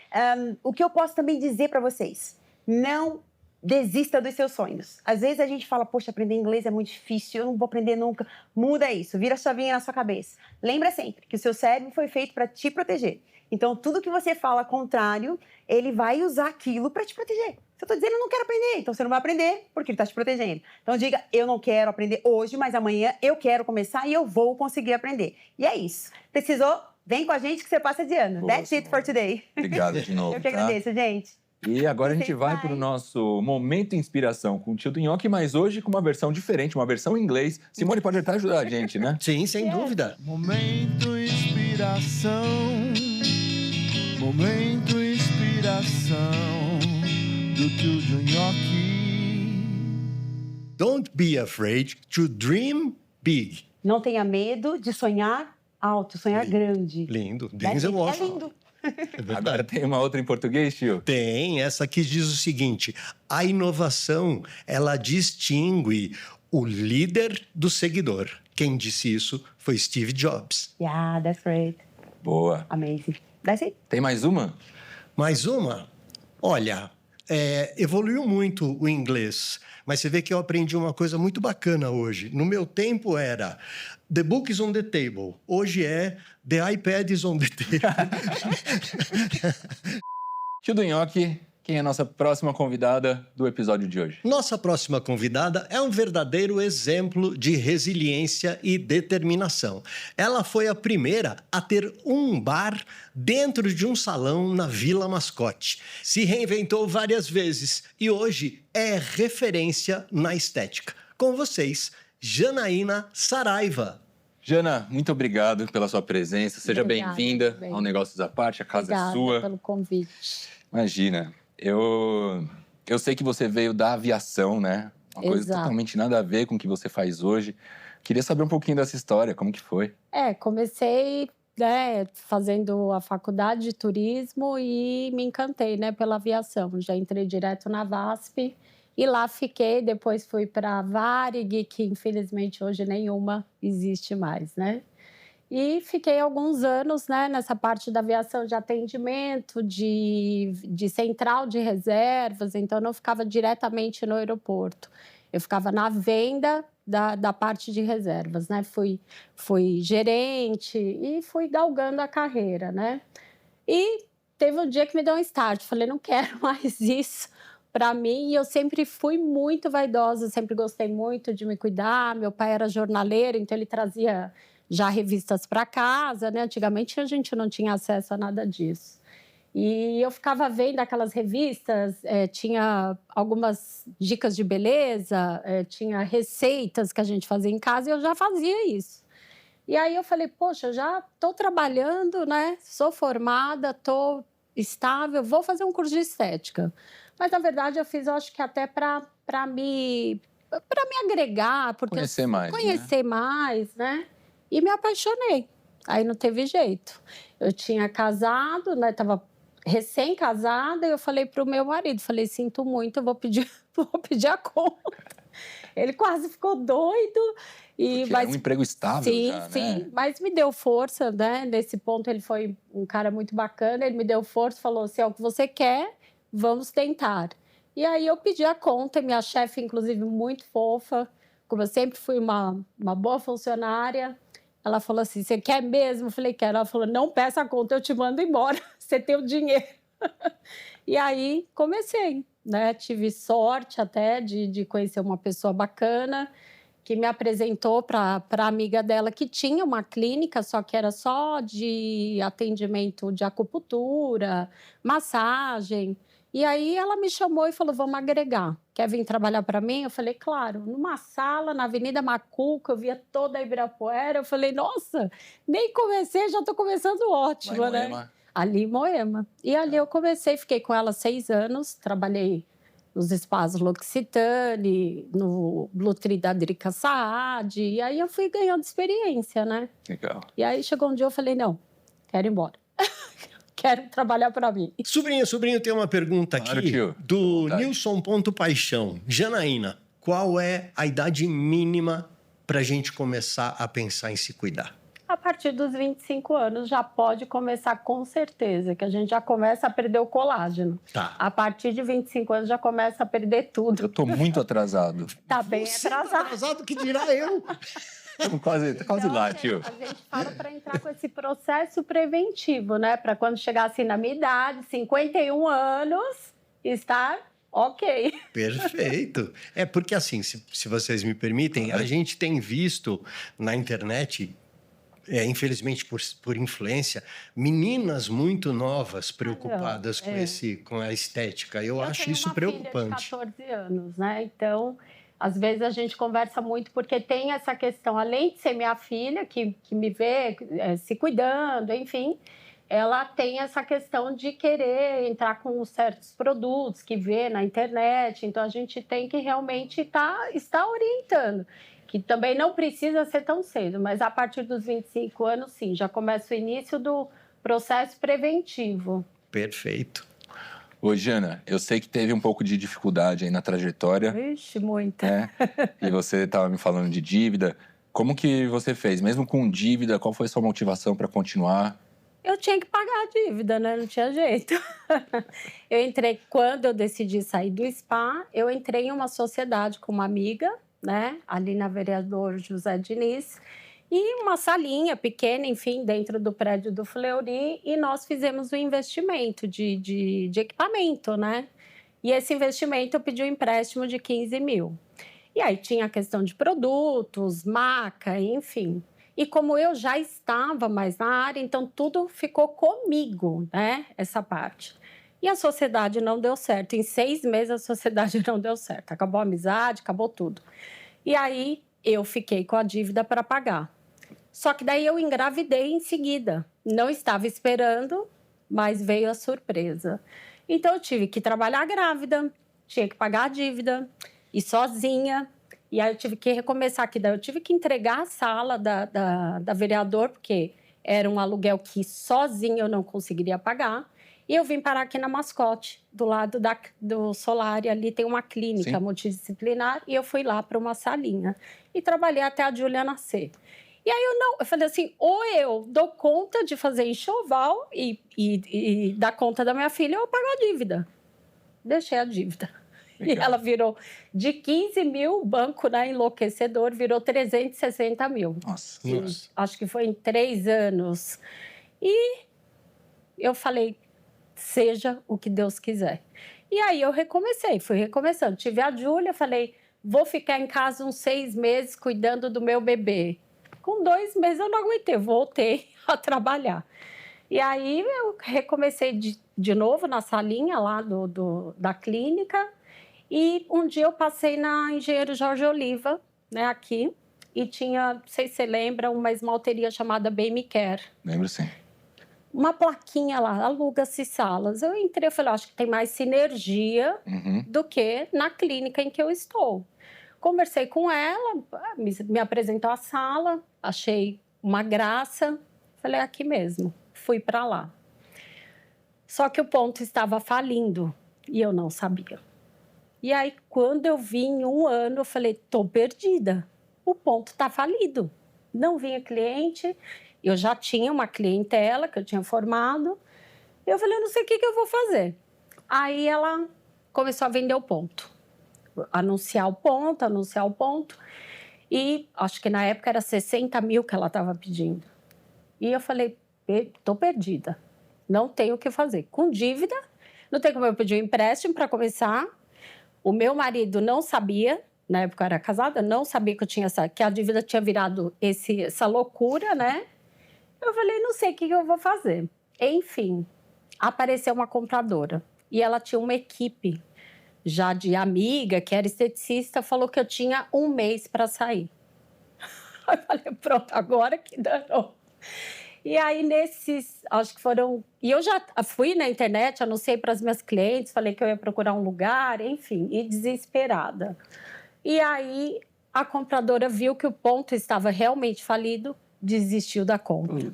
O que eu posso também dizer para vocês? Não desista dos seus sonhos. Às vezes a gente fala, poxa, aprender inglês é muito difícil, eu não vou aprender nunca. Muda isso, vira a chavinha na sua cabeça. Lembra sempre que o seu cérebro foi feito para te proteger. Então, tudo que você fala contrário, ele vai usar aquilo para te proteger. Se eu estou dizendo, eu não quero aprender, então você não vai aprender porque ele está te protegendo. Então, diga, eu não quero aprender hoje, mas amanhã eu quero começar e eu vou conseguir aprender. E é isso. Precisou? Vem com a gente que você passa de ano. Boa, That's it for today. Obrigado de novo, Eu que agradeço, gente. E agora a gente vai Vai. para o nosso Momento Inspiração com o tio do Nhoque, mas hoje com uma versão diferente, uma versão em inglês. Simone pode até ajudar a gente, né? Sim, sem dúvida. Momento inspiração, momento inspiração do tio do Nhoque. Don't be afraid to dream big. Não tenha medo de sonhar alto, sonhar grande. Lindo. Né? Denzel É Washington. lindo. É verdade. Agora tem uma outra em português, tio? Tem, essa aqui diz o seguinte: a inovação, ela distingue o líder do seguidor. Quem disse isso foi Steve Jobs. Yeah, that's great. Boa. Amazing. That's it. Tem mais uma? Mais uma. Olha, evoluiu muito o inglês, mas você vê que eu aprendi uma coisa muito bacana hoje. No meu tempo era The book is on the table. Hoje é The iPad is on the table. Tio do Nhoque, quem é a nossa próxima convidada do episódio de hoje? Nossa próxima convidada é um verdadeiro exemplo de resiliência e determinação. Ela foi a primeira a ter um bar dentro de um salão na Vila Mascote. Se reinventou várias vezes e hoje é referência na estética. Com vocês, Janaína Saraiva. Jana, muito obrigado pela sua presença. Seja Obrigada, bem-vinda bem. ao Negócios à Parte, a casa Obrigada é sua. pelo convite. Imagina, eu sei que você veio da aviação, né? Uma coisa Exato. totalmente nada a ver com o que você faz hoje. Queria saber um pouquinho dessa história, como que foi? Comecei, fazendo a faculdade de turismo e me encantei, pela aviação. Já entrei direto na VASP e lá fiquei. Depois fui para a Varig, que infelizmente hoje nenhuma existe mais, né? E fiquei alguns anos, nessa parte da aviação de atendimento, de central de reservas, então eu não ficava diretamente no aeroporto. Eu ficava na venda da parte de reservas, né? Fui gerente e fui galgando a carreira, né? E teve um dia que me deu um start, falei, não quero mais isso para mim. E eu sempre fui muito vaidosa, sempre gostei muito de me cuidar. Meu pai era jornaleiro, então ele trazia já revistas para casa, né? Antigamente a gente não tinha acesso a nada disso. E eu ficava vendo aquelas revistas, tinha algumas dicas de beleza, tinha receitas que a gente fazia em casa e eu já fazia isso. E aí eu falei, poxa, eu já estou trabalhando, né? Sou formada, estou estável, vou fazer um curso de estética. Mas, na verdade, eu fiz, eu acho que até para me agregar. Porque Conhecer mais, conhecer mais, né? E me apaixonei. Aí não teve jeito. Eu tinha casado, né? Estava recém-casada e eu falei para o meu marido, falei, sinto muito, eu vou pedir a conta. Ele quase ficou doido. Porque era um emprego estável sim, já, sim, né? mas me deu força, né? Nesse ponto ele foi um cara muito bacana, ele me deu força, falou, se é o que você quer, vamos tentar. E aí eu pedi a conta, e minha chefe, inclusive, muito fofa, como eu sempre fui uma boa funcionária, ela falou assim, você quer mesmo? Eu falei, quero. Ela falou, não peça a conta, eu te mando embora, você tem o dinheiro. E aí comecei, né? Tive sorte até de conhecer uma pessoa bacana, que me apresentou para a amiga dela que tinha uma clínica, só que era só de atendimento de acupuntura, massagem. E aí ela me chamou e falou, vamos agregar. Quer vir trabalhar para mim? Eu falei, claro. Numa sala, na Avenida Macuca, eu via toda a Ibirapuera. Eu falei, nossa, nem comecei, já estou começando ótimo, Lá em né? Moema. Ali em Moema. E ali eu comecei, fiquei com ela 6 anos, trabalhei nos espaços L'Occitane, no Blutri da Drica Saad, e aí eu fui ganhando experiência, né? Legal. E aí chegou um dia eu falei, não, quero ir embora. Quero trabalhar para mim. Sobrinho, tem uma pergunta Claro, aqui tio. do Vontade. Nilson Ponto Paixão. Janaína, qual é a idade mínima para a gente começar a pensar em se cuidar? A partir dos 25 anos já pode começar com certeza, que a gente já começa a perder o colágeno. Tá. A partir de 25 anos já começa a perder tudo. Eu tô muito atrasado. Tá bem Você tá atrasado. atrasado que dirá eu. Estamos quase Não, lá, gente, tio. A gente fala para entrar com esse processo preventivo, né? Para quando chegar assim na minha idade, 51 anos, estar ok. Perfeito. É porque assim, se vocês me permitem, a gente tem visto na internet, infelizmente por influência, meninas muito novas preocupadas com a estética. Eu acho tenho isso uma preocupante. filha de 14 anos, né? Então, às vezes a gente conversa muito porque tem essa questão, além de ser minha filha, que me vê se cuidando, enfim, ela tem essa questão de querer entrar com certos produtos que vê na internet. Então, a gente tem que realmente estar orientando, que também não precisa ser tão cedo, mas a partir dos 25 anos, sim, já começa o início do processo preventivo. Perfeito. Ô, Jana, eu sei que teve um pouco de dificuldade aí na trajetória, Vixe, muita. né? E você estava me falando de dívida. Como que você fez? Mesmo com dívida, qual foi a sua motivação para continuar? Eu tinha que pagar a dívida, né? Não tinha jeito. Eu entrei, quando eu decidi sair do spa, eu entrei em uma sociedade com uma amiga, né? Ali na Vereador José Diniz, e uma salinha pequena, enfim, dentro do prédio do Fleury, e nós fizemos um investimento de equipamento, né? E esse investimento eu pedi um empréstimo de 15 mil. E aí tinha a questão de produtos, maca, enfim. E como eu já estava mais na área, então tudo ficou comigo, né? Essa parte. E a sociedade não deu certo. Em 6 meses a sociedade não deu certo. Acabou a amizade, acabou tudo. E aí eu fiquei com a dívida para pagar. Só que daí eu engravidei em seguida. Não estava esperando, mas veio a surpresa. Então eu tive que trabalhar grávida, tinha que pagar a dívida, e sozinha. E aí eu tive que recomeçar aqui. Daí eu tive que entregar a sala da vereador, porque era um aluguel que sozinha eu não conseguiria pagar. E eu vim parar aqui na Mascote, do lado do Solari. Ali tem uma clínica Sim. multidisciplinar. E eu fui lá para uma salinha. E trabalhei até a Júlia nascer. E aí eu falei assim, ou eu dou conta de fazer enxoval e dar conta da minha filha, ou eu pago a dívida. Deixei a dívida. Legal. E ela virou de 15 mil, o banco, né, enlouquecedor, virou 360 mil. Nossa. Acho que foi em 3 anos. E eu falei, seja o que Deus quiser. E aí eu recomecei, fui recomeçando. Tive a Júlia, falei, vou ficar em casa uns 6 meses cuidando do meu bebê. Com 2 meses eu não aguentei, voltei a trabalhar. E aí eu recomecei de novo na salinha lá da clínica. E um dia eu passei na Engenheiro Jorge Oliva, né, aqui, e tinha, não sei se você lembra, uma esmalteria chamada BM Care. Lembro sim. Uma plaquinha lá, aluga-se salas. Eu entrei e falei, acho que tem mais sinergia Uhum. do que na clínica em que eu estou. Conversei com ela, me apresentou a sala, achei uma graça, falei, aqui mesmo, fui para lá. Só que o ponto estava falindo e eu não sabia. E aí, quando eu vi em 1 ano, eu falei, tô perdida, o ponto está falido. Não vinha cliente, eu já tinha uma clientela que eu tinha formado, eu falei, não sei o que eu vou fazer. Aí ela começou a vender o ponto. Anunciar o ponto. E acho que na época era 60 mil que ela estava pedindo. E eu falei, estou perdida. Não tenho o que fazer. Com dívida, não tem como eu pedir um empréstimo para começar. O meu marido não sabia, na época eu era casada, não sabia que a dívida tinha virado essa loucura, né? Eu falei, não sei o que eu vou fazer. Enfim, apareceu uma compradora. E ela tinha uma equipe já de amiga, que era esteticista, falou que eu tinha 1 mês para sair. Eu falei, pronto, agora que danou. E aí, acho que foram... E eu já fui na internet, anunciei para as minhas clientes, falei que eu ia procurar um lugar, enfim, e desesperada. E aí, a compradora viu que o ponto estava realmente falido, desistiu da compra.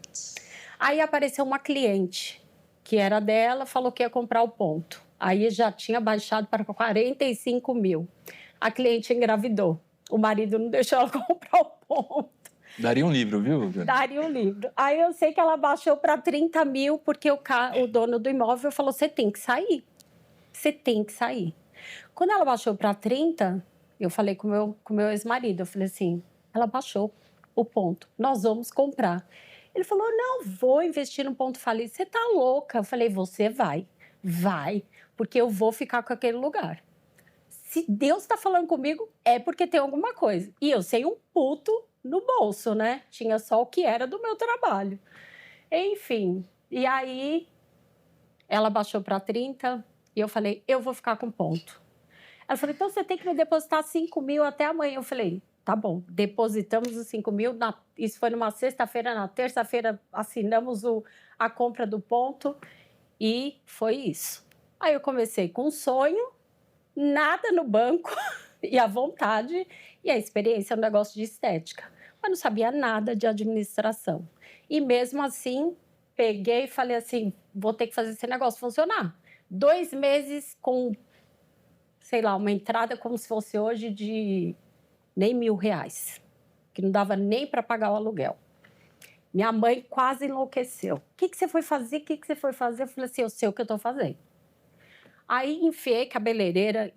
Aí apareceu uma cliente, que era dela, falou que ia comprar o ponto. Aí já tinha baixado para 45 mil. A cliente engravidou. O marido não deixou ela comprar o ponto. Daria um livro, viu, Júlia? Daria um livro. Aí eu sei que ela baixou para 30 mil, porque o dono do imóvel falou, você tem que sair. Você tem que sair. Quando ela baixou para 30, eu falei com o meu ex-marido, eu falei assim, ela baixou o ponto, nós vamos comprar. Ele falou, não, vou investir no ponto falido. Você tá louca? Eu falei, você vai, porque eu vou ficar com aquele lugar. Se Deus está falando comigo, é porque tem alguma coisa. E eu sei um puto no bolso, né? Tinha só o que era do meu trabalho. Enfim, e aí ela baixou para 30 e eu falei, eu vou ficar com ponto. Ela falou, então você tem que me depositar 5 mil até amanhã. Eu falei, tá bom, depositamos os 5 mil. Isso foi numa sexta-feira, na terça-feira assinamos a compra do ponto e foi isso. Aí eu comecei com um sonho, nada no banco e a vontade e a experiência no negócio de estética. Mas não sabia nada de administração. E mesmo assim, peguei e falei assim, vou ter que fazer esse negócio funcionar. 2 meses com, sei lá, uma entrada como se fosse hoje de nem R$1.000, que não dava nem para pagar o aluguel. Minha mãe quase enlouqueceu. O que você foi fazer? O que você foi fazer? Eu falei assim, eu sei o que eu estou fazendo. Aí enfiei cabeleireira,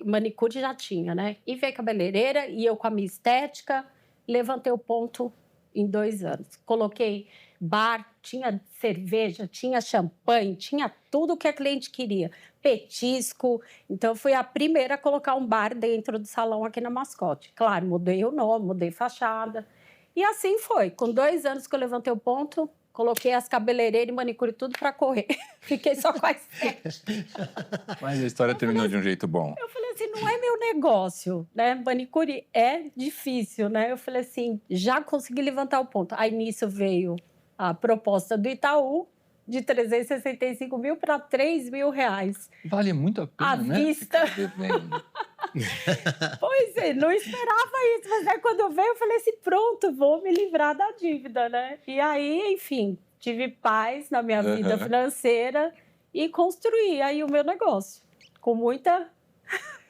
manicure já tinha, né? Enfiei cabeleireira e eu com a minha estética, levantei o ponto em 2 anos. Coloquei bar, tinha cerveja, tinha champanhe, tinha tudo que a cliente queria. Petisco. Então, eu fui a primeira a colocar um bar dentro do salão aqui na Mascote. Claro, mudei o nome, mudei fachada. E assim foi. Com 2 anos que eu levantei o ponto, coloquei as cabeleireiras e manicure tudo para correr. Fiquei só com a estética. Mas a história terminou de um jeito bom. Eu falei assim, não é meu negócio, né? Manicure é difícil, né? Eu falei assim, já consegui levantar o ponto. Aí, nisso, veio a proposta do Itaú, de 365 mil para 3 mil reais. Vale muito a pena, À né? vista. Ficar devendo. Pois é, não esperava isso. Mas aí, quando veio, eu falei assim, pronto, vou me livrar da dívida, né? E aí, enfim, tive paz na minha vida financeira e construí aí o meu negócio. Com muita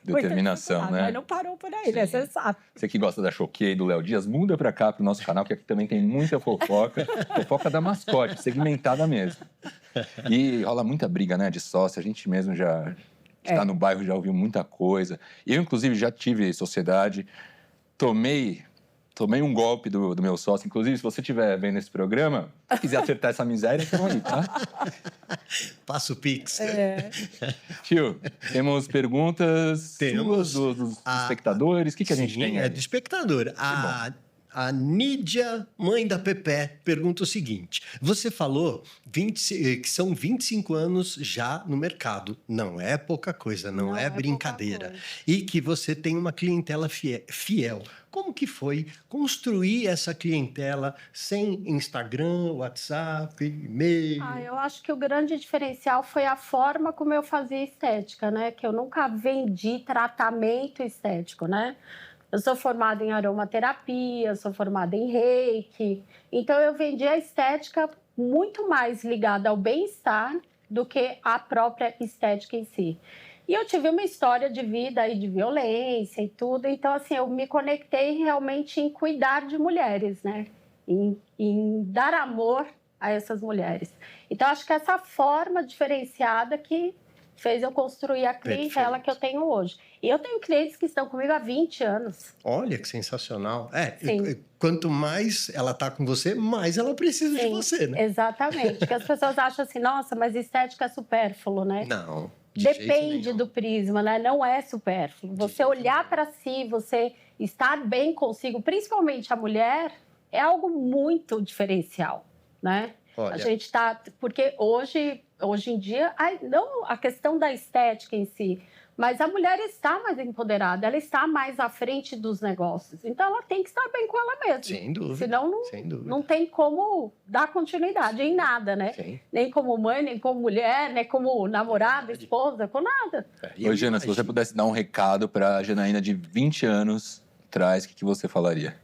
Determinação, dificuldade. né? Mas não parou por aí, né? Você sabe. Você que gosta da Choquei e do Léo Dias, muda pra cá, pro nosso canal, que aqui também tem muita fofoca. Fofoca da Mascote, segmentada mesmo. E rola muita briga, né, de sócio. A gente mesmo já está no bairro, já ouviu muita coisa. Eu, inclusive, já tive sociedade. Tomei um golpe do meu sócio. Inclusive, se você estiver vendo esse programa, se quiser acertar essa miséria, então aí, tá? Passa o Pix. Tio, temos perguntas Temos. suas, dos espectadores. O que a gente Sim, tem aí? é do espectador. A Nídia, mãe da Pepé, pergunta o seguinte. Você falou que são 25 anos já no mercado. Não é pouca coisa, não é brincadeira. E que você tem uma clientela fiel. Como que foi construir essa clientela sem Instagram, WhatsApp, e-mail? Eu acho que o grande diferencial foi a forma como eu fazia estética, né? Que eu nunca vendi tratamento estético, né? Eu sou formada em aromaterapia, sou formada em reiki. Então, eu vendi a estética muito mais ligada ao bem-estar do que a própria estética em si. E eu tive uma história de vida aí de violência e tudo. Então, assim, eu me conectei realmente em cuidar de mulheres, né? Em dar amor a essas mulheres. Então, acho que essa forma diferenciada que fez eu construir a clientela que eu tenho hoje. E eu tenho clientes que estão comigo há 20 anos. Olha que sensacional. Sim. Quanto mais ela está com você, mais ela precisa de você, né? Exatamente. Porque as pessoas acham assim, nossa, mas estética é supérfluo, né? Não. Depende do prisma, né? Não é supérfluo. Você olhar para si, você estar bem consigo, principalmente a mulher, é algo muito diferencial, né? Olha. A gente está... Porque hoje em dia, não a questão da estética em si, mas a mulher está mais empoderada, ela está mais à frente dos negócios. Então, ela tem que estar bem com ela mesma. Sem dúvida. Senão, não tem como dar continuidade em nada, né? Sim. Nem como mãe, nem como mulher, nem como namorada, esposa, com nada. Ô, Jana, se você pudesse dar um recado para a Janaína de 20 anos atrás, o que você falaria?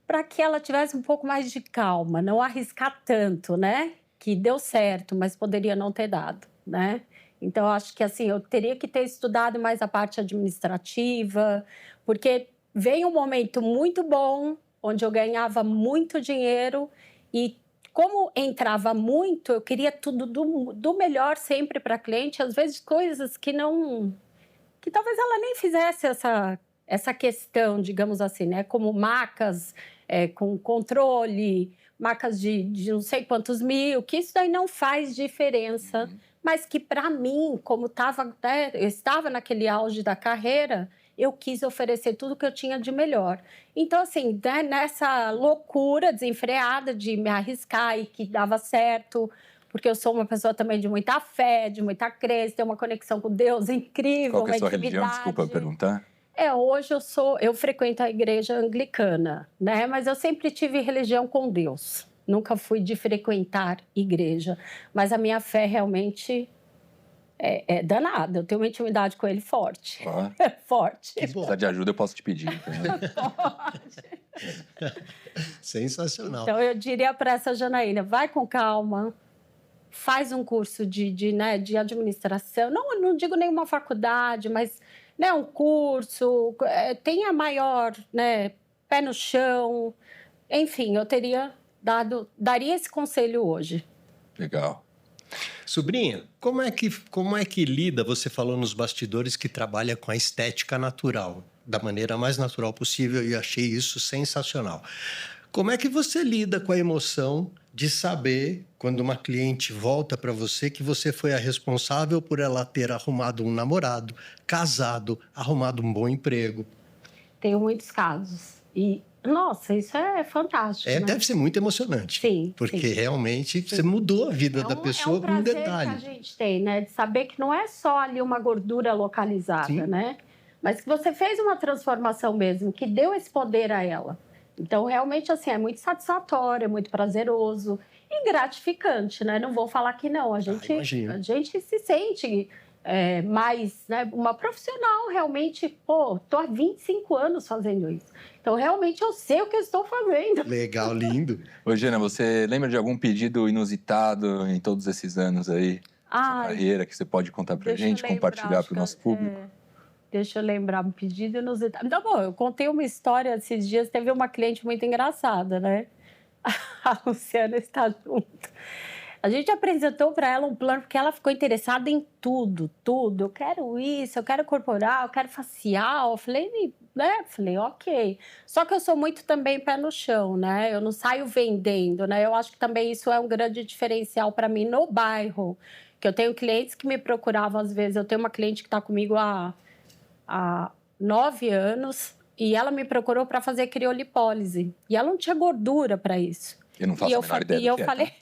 Para que ela tivesse um pouco mais de calma, não arriscar tanto, né? Que deu certo, mas poderia não ter dado, né? Então, acho que assim, eu teria que ter estudado mais a parte administrativa, porque veio um momento muito bom, onde eu ganhava muito dinheiro e como entrava muito, eu queria tudo do melhor sempre para a cliente, às vezes coisas que talvez ela nem fizesse essa questão, digamos assim, né? Como macas com controle, macas de não sei quantos mil, que isso daí não faz diferença, mas que para mim, como eu estava naquele auge da carreira, eu quis oferecer tudo que eu tinha de melhor. Então, assim, né, nessa loucura desenfreada de me arriscar e que dava certo, porque eu sou uma pessoa também de muita fé, de muita crença, tenho uma conexão com Deus incrível, Qual que é a sua uma religião? Desculpa perguntar. Hoje eu frequento a igreja anglicana, né? Mas eu sempre tive religião com Deus. Nunca fui de frequentar igreja. Mas a minha fé realmente é danada. Eu tenho uma intimidade com ele forte. Forte. Se precisar de ajuda, eu posso te pedir. Sensacional. Então, eu diria para essa Janaína, vai com calma, faz um curso de administração. Não digo nenhuma faculdade, mas... né, um curso, tenha maior, né, pé no chão. Enfim, eu teria daria esse conselho hoje. Legal. Sobrinha, como é que lida? Você falou nos bastidores que trabalha com a estética natural, da maneira mais natural possível, e achei isso sensacional. Como é que você lida com a emoção de saber, quando uma cliente volta para você, que você foi a responsável por ela ter arrumado um namorado, casado, arrumado um bom emprego? Tenho muitos casos. E, nossa, isso é fantástico, né? Deve ser muito emocionante. Sim, porque sim. realmente você mudou a vida da pessoa com um prazer detalhe. que a gente tem, né? De saber que não é só ali uma gordura localizada, Sim. né? Mas que você fez uma transformação mesmo, que deu esse poder a ela. Então, realmente, assim, é muito satisfatório, é muito prazeroso e gratificante, né? Não vou falar que não. A gente se sente mais, né? Uma profissional, realmente, tô há 25 anos fazendo isso. Então, realmente, eu sei o que eu estou fazendo. Legal, lindo. Ô, Jana, você lembra de algum pedido inusitado em todos esses anos aí? Sua carreira, que você pode contar pra gente, compartilhar pro nosso público? Deixa eu lembrar, um pedido inusitado. Tá bom, eu contei uma história esses dias, teve uma cliente muito engraçada, né? A Luciana está junto. A gente apresentou para ela um plano, porque ela ficou interessada em tudo. Eu quero isso, eu quero corporal, eu quero facial. Eu falei, ok. Só que eu sou muito também pé no chão, né? Eu não saio vendendo, né? Eu acho que também isso é um grande diferencial para mim no bairro. Que eu tenho clientes que me procuravam às vezes. Eu tenho uma cliente que está comigo há 9 anos e ela me procurou para fazer criolipólise. E ela não tinha gordura para isso. Eu não faço a menor ideia. E eu falei,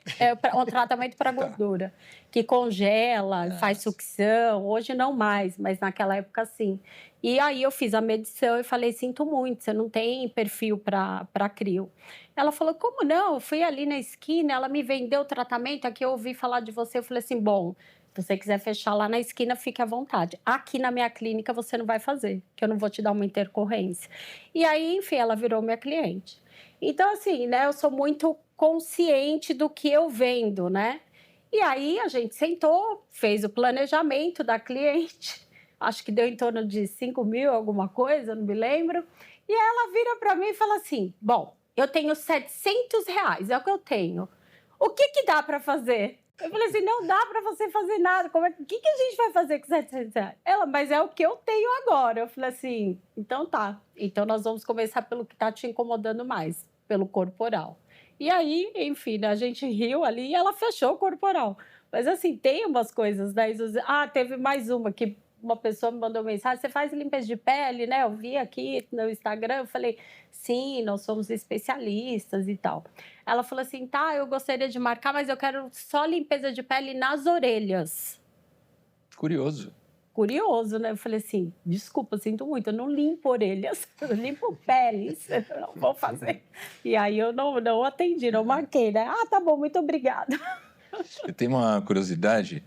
um tratamento para gordura, que congela, faz sucção. Hoje não mais, mas naquela época sim. E aí eu fiz a medição e falei, sinto muito, você não tem perfil para crio. Ela falou, como não? Eu fui ali na esquina, ela me vendeu o tratamento, aqui eu ouvi falar de você. Eu falei assim, bom, se você quiser fechar lá na esquina, fique à vontade. Aqui na minha clínica você não vai fazer, que eu não vou te dar uma intercorrência. E aí, enfim, ela virou minha cliente. Então, assim, né, eu sou muito consciente do que eu vendo, né? E aí a gente sentou, fez o planejamento da cliente, acho que deu em torno de 5 mil, alguma coisa, não me lembro. E ela vira para mim e fala assim, bom, eu tenho R$700, é o que eu tenho. O que dá para fazer? Eu falei assim, não dá para você fazer nada. O que a gente vai fazer com R$700? Ela, mas é o que eu tenho agora. Eu falei assim, então tá. Então nós vamos começar pelo que está te incomodando mais, pelo corporal. E aí, enfim, a gente riu ali e ela fechou o corporal. Mas assim, tem umas coisas, né? Teve mais uma que uma pessoa me mandou mensagem, você faz limpeza de pele, né? Eu vi aqui no Instagram, eu falei, sim, nós somos especialistas e tal. Ela falou assim, tá, eu gostaria de marcar, mas eu quero só limpeza de pele nas orelhas. Curioso, né? Eu falei assim, desculpa, sinto muito, eu não limpo orelhas, eu limpo peles, eu não vou fazer. E aí eu não atendi, não marquei, né? Tá bom, muito obrigada. Eu tenho uma curiosidade,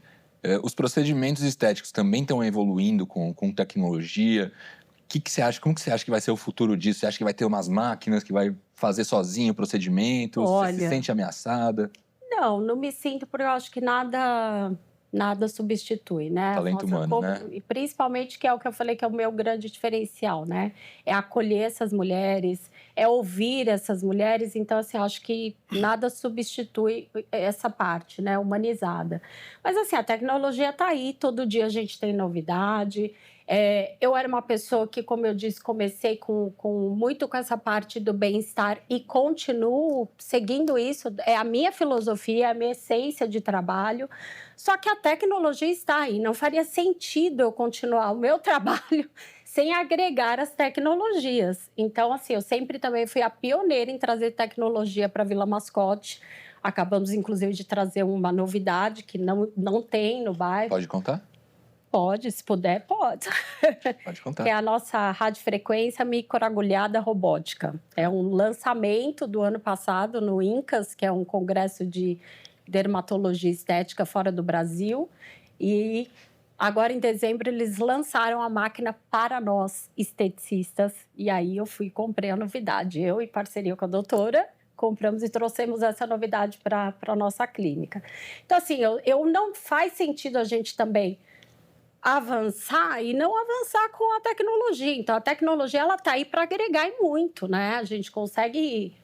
os procedimentos estéticos também estão evoluindo com tecnologia. Que você acha? Como que você acha que vai ser o futuro disso? Você acha que vai ter umas máquinas que vai fazer sozinho o procedimento? Olha, você se sente ameaçada? Não me sinto, porque eu acho que nada substitui, né? Talento humano, né? E principalmente, que é o que eu falei que é o meu grande diferencial, né? É acolher essas mulheres, é ouvir essas mulheres. Então, assim, eu acho que nada substitui essa parte, né? Humanizada. Mas, assim, a tecnologia está aí, todo dia a gente tem novidade. Eu era uma pessoa que, como eu disse, comecei muito com essa parte do bem-estar e continuo seguindo isso. É a minha filosofia, é a minha essência de trabalho. Só que a tecnologia está aí. Não faria sentido eu continuar o meu trabalho sem agregar as tecnologias. Então, assim, eu sempre também fui a pioneira em trazer tecnologia para a Vila Mascote. Acabamos, inclusive, de trazer uma novidade que não tem no bairro. Pode contar? Pode, se puder, pode. Pode contar. Que é a nossa radiofrequência microagulhada robótica. É um lançamento do ano passado no INCAS, que é um congresso de dermatologia estética fora do Brasil. E agora, em dezembro, eles lançaram a máquina para nós, esteticistas. E aí eu fui e comprei a novidade. Eu, em parceria com a doutora, compramos e trouxemos essa novidade para a nossa clínica. Então, assim, eu não faz sentido a gente também avançar e não avançar com a tecnologia. Então, a tecnologia ela está aí para agregar e muito, né? A gente consegue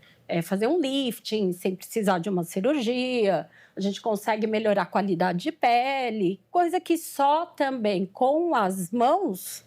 fazer um lifting sem precisar de uma cirurgia, a gente consegue melhorar a qualidade de pele, coisa que só também com as mãos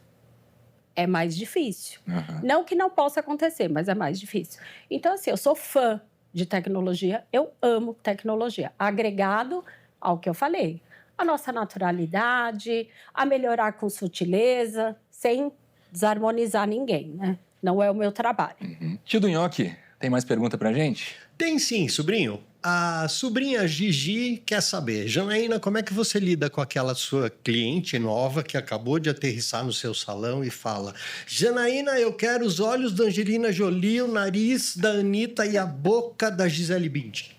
é mais difícil. Aham. Não que não possa acontecer, mas é mais difícil. Então, assim, eu sou fã de tecnologia, eu amo tecnologia. Agregado ao que eu falei, a nossa naturalidade, a melhorar com sutileza, sem desarmonizar ninguém, né? Não é o meu trabalho. Tio do Nhoque, tem mais pergunta pra gente? Tem sim, sobrinho. A sobrinha Gigi quer saber, Janaína, como é que você lida com aquela sua cliente nova que acabou de aterrissar no seu salão e fala: Janaína, eu quero os olhos da Angelina Jolie, o nariz da Anitta e a boca da Gisele Bündchen.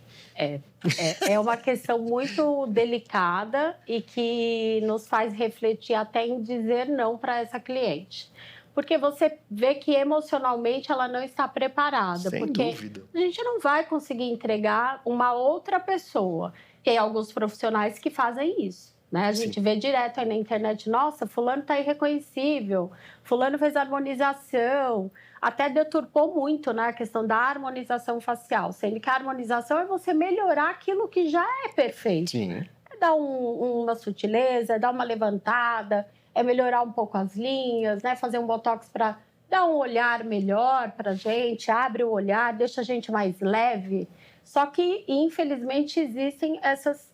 É uma questão muito delicada e que nos faz refletir até em dizer não para essa cliente. Porque você vê que emocionalmente ela não está preparada. Sem porque dúvida. a gente não vai conseguir entregar uma outra pessoa. Tem alguns profissionais que fazem isso. Né? A gente vê direto aí na internet, nossa, fulano está irreconhecível, fulano fez harmonização, até deturpou muito, né, a questão da harmonização facial, sendo que a harmonização é você melhorar aquilo que já é perfeito. Sim. É dar uma sutileza, é dar uma levantada, é melhorar um pouco as linhas, né, fazer um botox para dar um olhar melhor para a gente, abre o olhar, deixa a gente mais leve. Só que, infelizmente, existem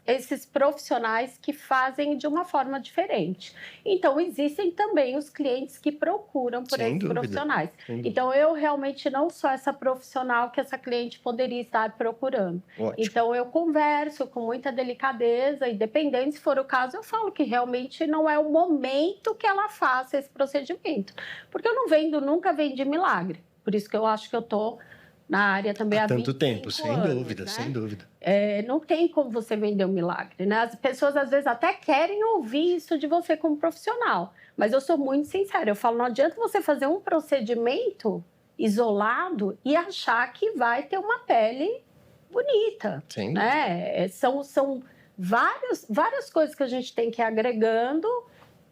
esses profissionais que fazem de uma forma diferente. Então, existem também os clientes que procuram por Sem esses dúvida. profissionais. Sem dúvida. Então, eu realmente não sou essa profissional que essa cliente poderia estar procurando. Ótimo. Então, eu converso com muita delicadeza e, dependendo se for o caso, eu falo que realmente não é o momento que ela faça esse procedimento. Porque eu nunca vendi milagre. Por isso que eu acho que eu estou na área também há tanto 25 tempo, sem anos, dúvida, né? sem dúvida. Não tem como você vender um milagre, né? As pessoas, às vezes, até querem ouvir isso de você como profissional. Mas eu sou muito sincera. Eu falo, não adianta você fazer um procedimento isolado e achar que vai ter uma pele bonita, Sem né? São várias coisas que a gente tem que ir agregando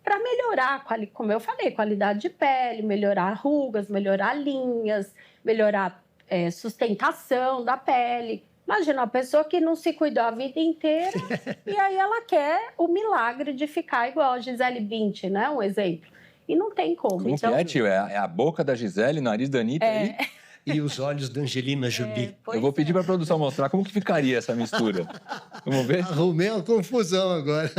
para melhorar, como eu falei, qualidade de pele, melhorar rugas, melhorar linhas, melhorar sustentação da pele. Imagina, uma pessoa que não se cuidou a vida inteira e aí ela quer o milagre de ficar igual a Gisele Bündchen, né? Um exemplo. E não tem como. Como Então, que é, tio? É a boca da Gisele, o nariz da Anitta aí? E os olhos da Angelina Jolie. pois Eu vou pedir é. para a produção mostrar como que ficaria essa mistura. Vamos ver? Arrumei uma confusão agora.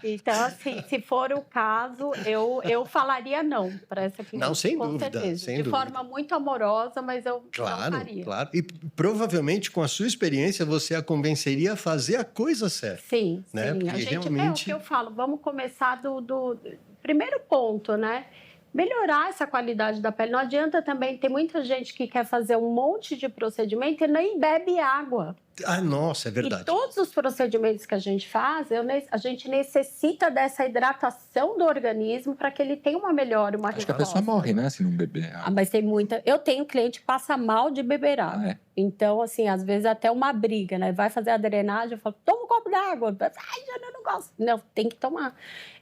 Então, assim, se for o caso, eu falaria não para essa cliente. Não, sem com dúvida, certeza. sem de dúvida. forma muito amorosa, mas eu não Claro, faria. claro. E provavelmente, com a sua experiência, você a convenceria a fazer a coisa certa. Sim, Né? sim. Porque A gente realmente- é o que eu falo, vamos começar do primeiro ponto, né? Melhorar essa qualidade da pele. Não adianta também, tem muita gente que quer fazer um monte de procedimento e nem bebe água. Ah, nossa, é verdade. E todos os procedimentos que a gente faz, a gente necessita dessa hidratação do organismo para que ele tenha uma melhora, uma Acho que a resposta. pessoa morre, né, se não beber. Mas tem muita... Eu tenho cliente que passa mal de beber água. É. Então, assim, às vezes até uma briga, né? Vai fazer a drenagem, eu falo, toma um copo d'água. Ai, eu não gosto. Não, tem que tomar.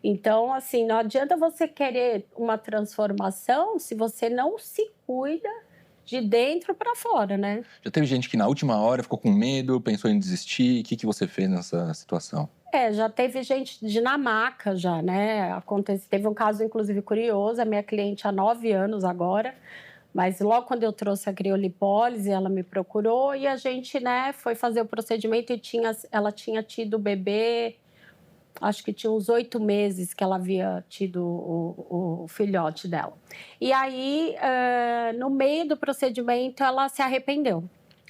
Então, assim, não adianta você querer uma transformação se você não se cuida de dentro para fora, né? Já teve gente que na última hora ficou com medo, pensou em desistir. O que você fez nessa situação? Já teve gente de na maca já, né? Teve um caso, inclusive, curioso. A minha cliente há 9 anos agora, mas logo quando eu trouxe a criolipólise, ela me procurou e a gente, né, foi fazer o procedimento e ela tinha tido o bebê, acho que tinha uns 8 meses que ela havia tido o filhote dela. E aí, no meio do procedimento, ela se arrependeu.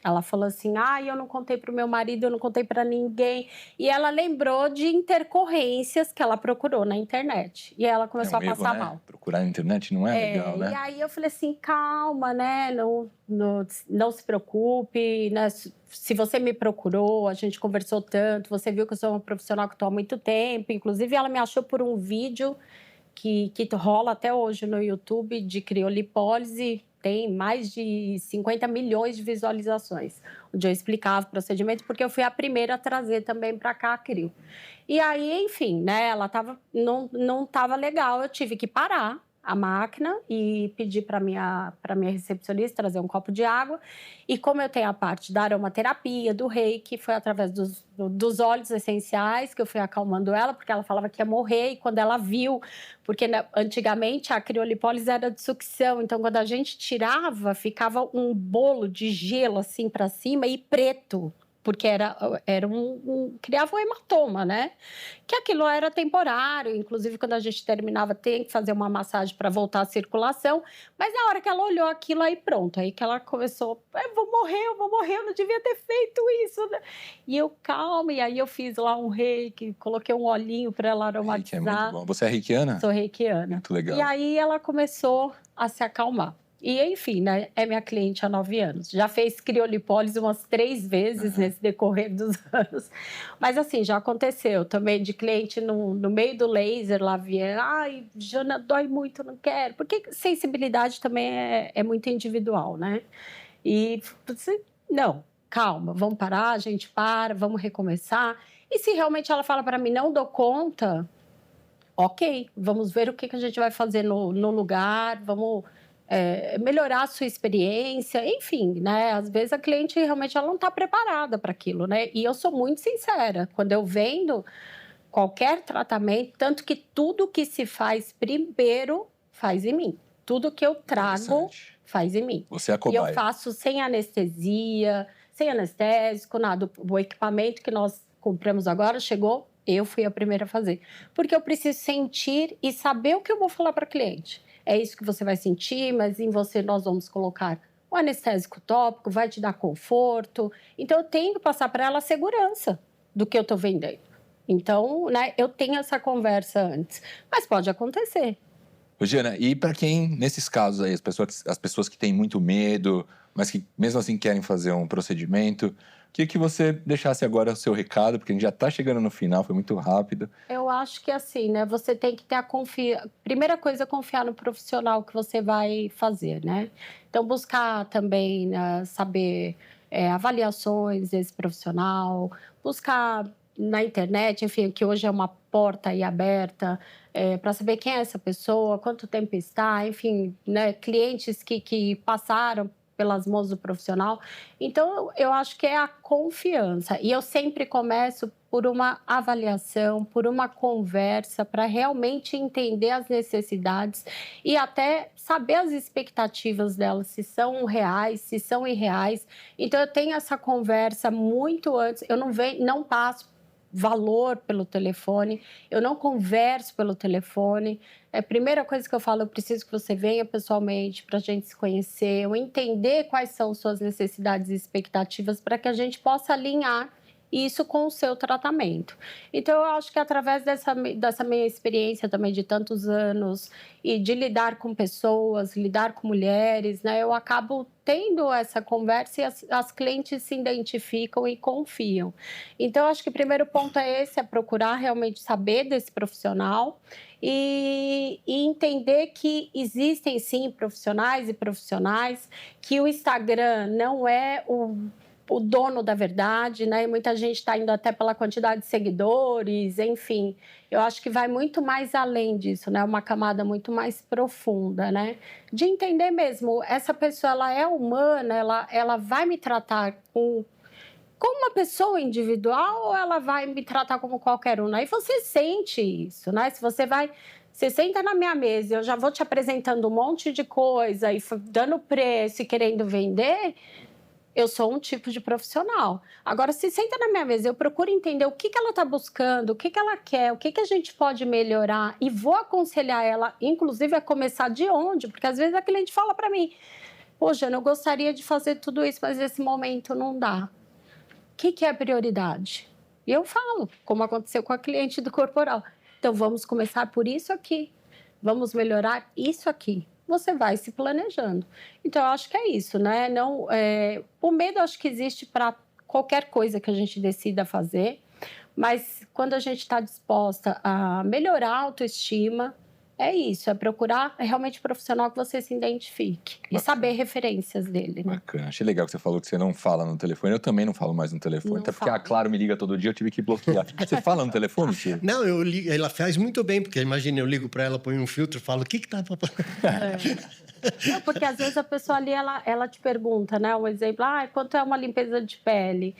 Ela falou assim, eu não contei para o meu marido, eu não contei para ninguém. E ela lembrou de intercorrência que ela procurou na internet. E ela começou a erro, passar né? mal. Procurar na internet não é legal, né? E aí eu falei assim, calma, né? Não se preocupe, né? Se você me procurou, a gente conversou tanto, você viu que eu sou uma profissional que estou há muito tempo. Inclusive, ela me achou por um vídeo que rola até hoje no YouTube de criolipólise. Tem mais de 50 milhões de visualizações, onde eu explicava o procedimento, porque eu fui a primeira a trazer também para cá a crio. E aí, enfim, né, ela não estava legal, eu tive que parar, a máquina e pedi para minha recepcionista trazer um copo de água. E como eu tenho a parte da aromaterapia, do reiki, foi através dos óleos essenciais que eu fui acalmando ela, porque ela falava que ia morrer. E quando ela viu, porque antigamente a criolipólise era de sucção, então quando a gente tirava, ficava um bolo de gelo assim para cima e preto. Porque criava um hematoma, né? Que aquilo era temporário, inclusive quando a gente terminava tem que fazer uma massagem para voltar à circulação, mas na hora que ela olhou aquilo aí pronto, aí que ela começou, eu vou morrer, eu não devia ter feito isso, né? E eu, calma, e aí eu fiz lá um reiki, coloquei um olhinho para ela Reiki é aromatizar. muito bom. Você é reikiana? Sou reikiana. Muito legal. E aí ela começou a se acalmar. E, enfim, né, é minha cliente há 9 anos. Já fez criolipólise umas 3 vezes nesse decorrer dos anos. Mas, assim, já aconteceu também de cliente no meio do laser lá vier. Ai, Jana, dói muito, não quero. Porque sensibilidade também é muito individual, né? E, não, calma, vamos parar, a gente para, vamos recomeçar. E se realmente ela fala para mim, não dou conta, ok, vamos ver o que a gente vai fazer no lugar, vamos... melhorar a sua experiência, enfim, né? Às vezes a cliente realmente ela não está preparada para aquilo, né? E eu sou muito sincera, quando eu vendo qualquer tratamento, tanto que tudo que se faz primeiro faz em mim. Tudo que eu trago faz em mim. Você é a E cobaia. eu faço sem anestesia, sem anestésico, nada. O equipamento que nós compramos agora chegou, eu fui a primeira a fazer. Porque eu preciso sentir e saber o que eu vou falar para a cliente. É isso que você vai sentir, mas em você nós vamos colocar o anestésico tópico, vai te dar conforto. Então, eu tenho que passar para ela a segurança do que eu estou vendendo. Então, né, eu tenho essa conversa antes. Mas pode acontecer. Ô, Giana, e para quem, nesses casos aí, as pessoas que têm muito medo, mas que mesmo assim querem fazer um procedimento, queria que você deixasse agora o seu recado, porque a gente já está chegando no final, foi muito rápido. Eu acho que assim, né? Você tem que ter a confiança. Primeira coisa, confiar no profissional que você vai fazer, né? Então, buscar também, né, saber avaliações desse profissional, buscar na internet, enfim, que hoje é uma porta aí aberta, para saber quem é essa pessoa, quanto tempo está, enfim, né? Clientes que passaram pelas mãos do profissional. Então, eu acho que é a confiança. E eu sempre começo por uma avaliação, por uma conversa, para realmente entender as necessidades e até saber as expectativas delas, se são reais, se são irreais. Então, eu tenho essa conversa muito antes. Eu não passo valor pelo telefone, eu não converso pelo telefone. A primeira coisa que eu falo, eu preciso que você venha pessoalmente para a gente se conhecer, eu entender quais são suas necessidades e expectativas para que a gente possa alinhar isso com o seu tratamento. Então, eu acho que através dessa minha experiência também de tantos anos e de lidar com pessoas, lidar com mulheres, né, eu acabo tendo essa conversa e as clientes se identificam e confiam. Então, eu acho que o primeiro ponto é esse, é procurar realmente saber desse profissional e entender que existem, sim, profissionais e profissionais, que o Instagram não é o dono da verdade, né? E muita gente está indo até pela quantidade de seguidores, enfim. Eu acho que vai muito mais além disso, né? Uma camada muito mais profunda, né? De entender mesmo, essa pessoa, ela é humana, ela vai me tratar como uma pessoa individual ou ela vai me tratar como qualquer um? Aí você sente isso, né? Você senta na minha mesa, eu já vou te apresentando um monte de coisa e dando preço e querendo vender... Eu sou um tipo de profissional. Agora, se senta na minha mesa, eu procuro entender o que ela está buscando, o que ela quer, o que a gente pode melhorar e vou aconselhar ela, inclusive, a começar de onde? Porque, às vezes, a cliente fala para mim, pô, Jana, eu gostaria de fazer tudo isso, mas nesse momento não dá. O que é a prioridade? E eu falo, como aconteceu com a cliente do corporal. Então, vamos começar por isso aqui. Vamos melhorar isso aqui. Você vai se planejando. Então, eu acho que é isso, né? O medo, eu acho que existe para qualquer coisa que a gente decida fazer, mas quando a gente está disposta a melhorar a autoestima, é isso, é procurar realmente um profissional que você se identifique. E saber referências dele, né? Bacana. Achei legal que você falou que você não fala no telefone. Eu também não falo mais no telefone. Não Até porque a falo. Claro me liga todo dia, eu tive que bloquear. Você fala no telefone, tio? Não, eu ligo, ela faz muito bem, porque imagina, eu ligo para ela, põe um filtro, falo, o que tá... Não, porque às vezes a pessoa ali, ela te pergunta, né? Um exemplo, quanto é uma limpeza de pele?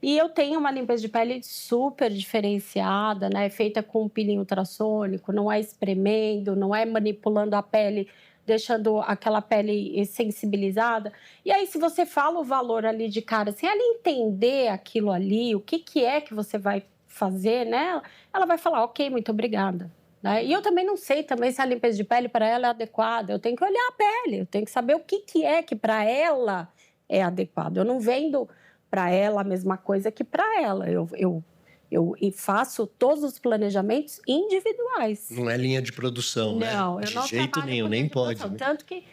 E eu tenho uma limpeza de pele super diferenciada, né? Feita com peeling ultrassônico, não é espremendo, não é manipulando a pele, deixando aquela pele sensibilizada. E aí, se você fala o valor ali de cara, sem ela entender aquilo ali, o que é que você vai fazer, né? Ela vai falar, ok, muito obrigada. Né? E eu também não sei também se a limpeza de pele para ela é adequada. Eu tenho que olhar a pele, eu tenho que saber o que é que para ela é adequado. Eu não vendo para ela a mesma coisa que para ela. Eu faço todos os planejamentos individuais. Não é linha de produção, né? Não, eu De não jeito trabalho nenhum, com nem linha de pode. produção. Né? Tanto que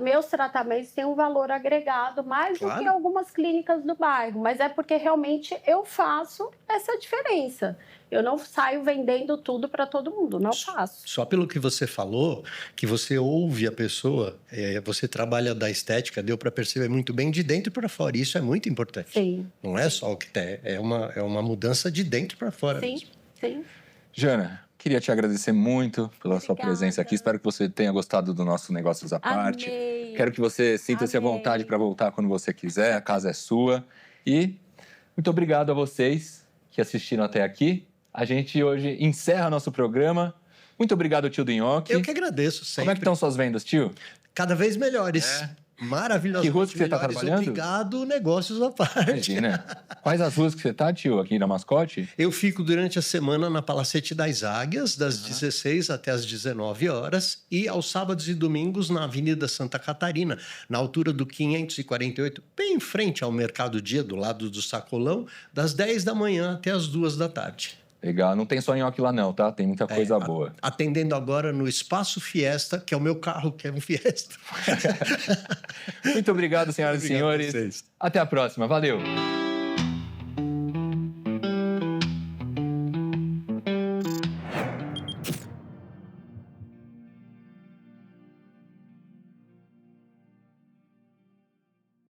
meus tratamentos têm um valor agregado mais do Claro. que algumas clínicas do bairro, mas é porque realmente eu faço essa diferença. Eu não saio vendendo tudo para todo mundo, não faço. Só pelo que você falou, que você ouve a pessoa, você trabalha da estética, deu para perceber muito bem de dentro para fora. Isso é muito importante. Sim. Não é só o que tem, é uma mudança de dentro para fora Sim, mesmo. sim. Jana, queria te agradecer muito pela sua Obrigada. presença aqui. Espero que você tenha gostado do nosso Negócios à Parte. Amei. Quero que você sinta-se à Amei. vontade para voltar quando você quiser. A casa é sua. E muito obrigado a vocês que assistiram até aqui. A gente hoje encerra nosso programa. Muito obrigado, tio do Nhoque. Eu que agradeço sempre. Como é que estão suas vendas, tio? Cada vez melhores. Maravilhosamente Que ruas que você tá melhores. trabalhando? Obrigado, negócios à parte. Imagina. Quais as ruas que você tá, tio, aqui na Mascote? Eu fico durante a semana na Palacete das Águias, das 16 até as 19 horas, e aos sábados e domingos na Avenida Santa Catarina, na altura do 548, bem em frente ao Mercado Dia, do lado do Sacolão, das 10 da manhã até as 2 da tarde. Legal. Não tem só nhoque lá não, tá? Tem muita coisa boa. Atendendo agora no Espaço Fiesta, que é o meu carro, que é um Fiesta. Muito obrigado, senhoras e Obrigado a senhores. vocês. Até a próxima. Valeu.